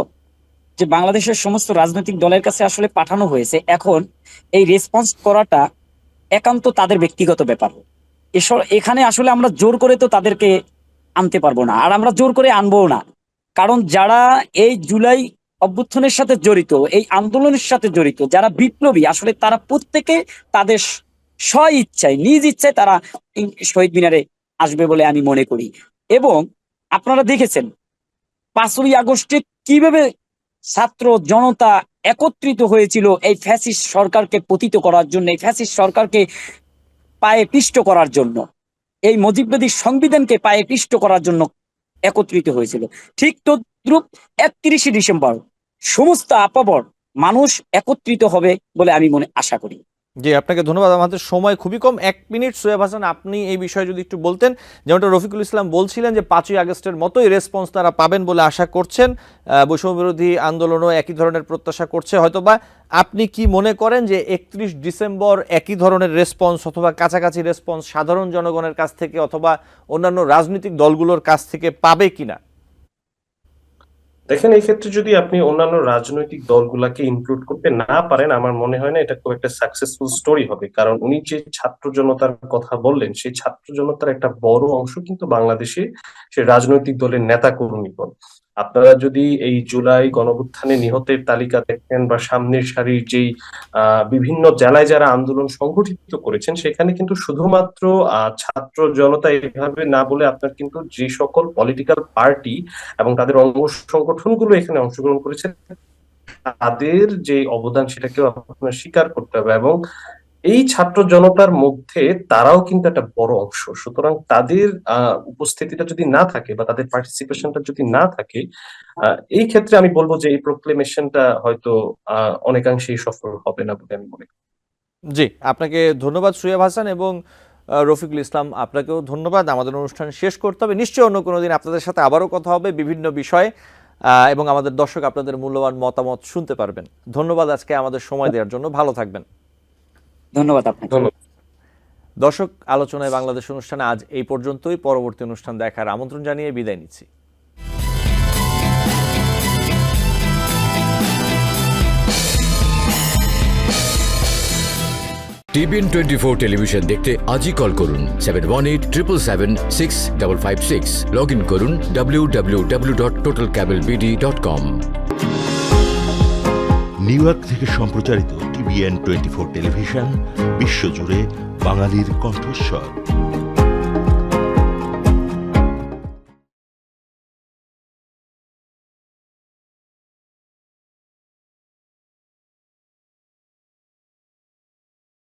যে বাংলাদেশের সমস্ত রাজনৈতিক দলের কাছে আসলে পাঠানো হয়েছে, এখন এই রেসপন্স করাটা একান্ত তাদের ব্যক্তিগত ব্যাপার। এখানে আসলে আমরা জোর করে তো তাদেরকে আনতে পারবো না, আর আমরা জোর করে আনবো না। কারণ যারা এই জুলাই অভ্যুত্থানের সাথে জড়িত, এই আন্দোলনের সাথে জড়িত, যারা বিপ্লবী, আসলে তারা প্রত্যেকে তাদের স্ব ইচ্ছায়, নিজ ইচ্ছায় তারা শহীদ মিনারে আসবে বলে আমি মনে করি। এবং আপনারা দেখেছেন 5ই আগস্টে কিভাবে ছাত্র জনতা একত্রিত হয়েছিল এই ফ্যাসিস্ট সরকারকে পতিত করার জন্য, এই ফ্যাসিস্ট সরকারকে পায়ে পিষ্ট করার জন্য, এই মুজিববাদী সংবিধানকে পায়ে পিষ্ট করার জন্য একত্রিত হয়েছিল। ঠিক তদ্রুপ 31 ডিসেম্বর সমস্ত আপামর মানুষ একত্রিত হবে বলে আমি আশা করি। জি, আপনাকে ধন্যবাদ। আমাদের সময় খুবই কম, 1 মিনিট। সোহেব হাসান, আপনি এই বিষয়ে যদি একটু বলতেন, যেমনটা রফিকুল ইসলাম বলছিলেন যে 5ই আগস্টের মতোই রেসপন্স তারা পাবেন বলে আশা করছেন, বৈষম্য বিরোধী আন্দোলনও একই ধরনের প্রত্যাশা করছে হয়তোবা। আপনি কি মনে করেন যে 31 ডিসেম্বর একই ধরনের রেসপন্স অথবা কাছাকাছি রেসপন্স সাধারণ জনগণের কাছ থেকে অথবা অন্যান্য রাজনৈতিক দলগুলোর কাছ থেকে পাবে কিনা? দেখেন, এই ক্ষেত্রে যদি আপনি অন্যান্য রাজনৈতিক দলগুলাকে ইনক্লুড করতে না পারেন, আমার মনে হয় না এটা খুব একটা সাকসেসফুল স্টোরি হবে। কারণ উনি যে ছাত্র জনতার কথা বললেন, সেই ছাত্র জনতার একটা বড় অংশ কিন্তু বাংলাদেশে সে রাজনৈতিক দলের নেতা কর্মীগণ। আপনারা যদি এই জুলাই গণঅভ্যুত্থানে নিহতের তালিকা দেখেন বা সামনের সারির যেই বিভিন্ন জেলায় যারা আন্দোলন সংগঠিত করেছেন, সেখানে কিন্তু শুধুমাত্র ছাত্র জনতা এভাবে না বলে আপনার কিন্তু যে সকল পলিটিক্যাল পার্টি এবং তাদের অঙ্গ সংগঠনগুলো এখানে অংশগ্রহণ করেছে, তাদের যে অবদান সেটাকেও আপনার স্বীকার করতে হবে। এবং এই ছাত্র জনতার মধ্যে তারাও কিন্তু একটা বড় অংশ। সুতরাং তাদের উপস্থিতিটা যদি না থাকে বা তাদের পার্টিসিপেশনটা যদি না থাকে, এই ক্ষেত্রে আমি বলবো যে এই প্রোক্লেমেশনটা হয়তো অনেকাংশেই সফল হবে না বলে আমি মনে করি। জি, আপনাকে ধন্যবাদ সোহেব হাসান, এবং রফিকুল ইসলাম আপনাকেও ধন্যবাদ। আমাদের অনুষ্ঠান শেষ করতে হবে, নিশ্চয়ই অন্য কোনো দিন আপনাদের সাথে আবারও কথা হবে বিভিন্ন বিষয়ে, এবং আমাদের দর্শক আপনাদের মূল্যবান মতামত শুনতে পারবেন। ধন্যবাদ আজকে আমাদের সময় দেওয়ার জন্য, ভালো থাকবেন। ধন্যবাদ আপনাকে। ধন্যবাদ। দর্শক, আলোচনায় বাংলাদেশ অনুষ্ঠানে আজ এই পর্যন্তই। পরবর্তী অনুষ্ঠান দেখার আমন্ত্রণ জানিয়ে বিদায় নিচ্ছি। টিভিএন 24 টেলিভিশন দেখতে আজই কল করুন 7187776556। লগ ইন করুন www.totalcablebd.com। নিউ ইয়র্ক থেকে সম্প্রচারিত টিভিএন 24 টেলিভিশন বিশ্বজুড়ে বাঙালির কণ্ঠস্বর।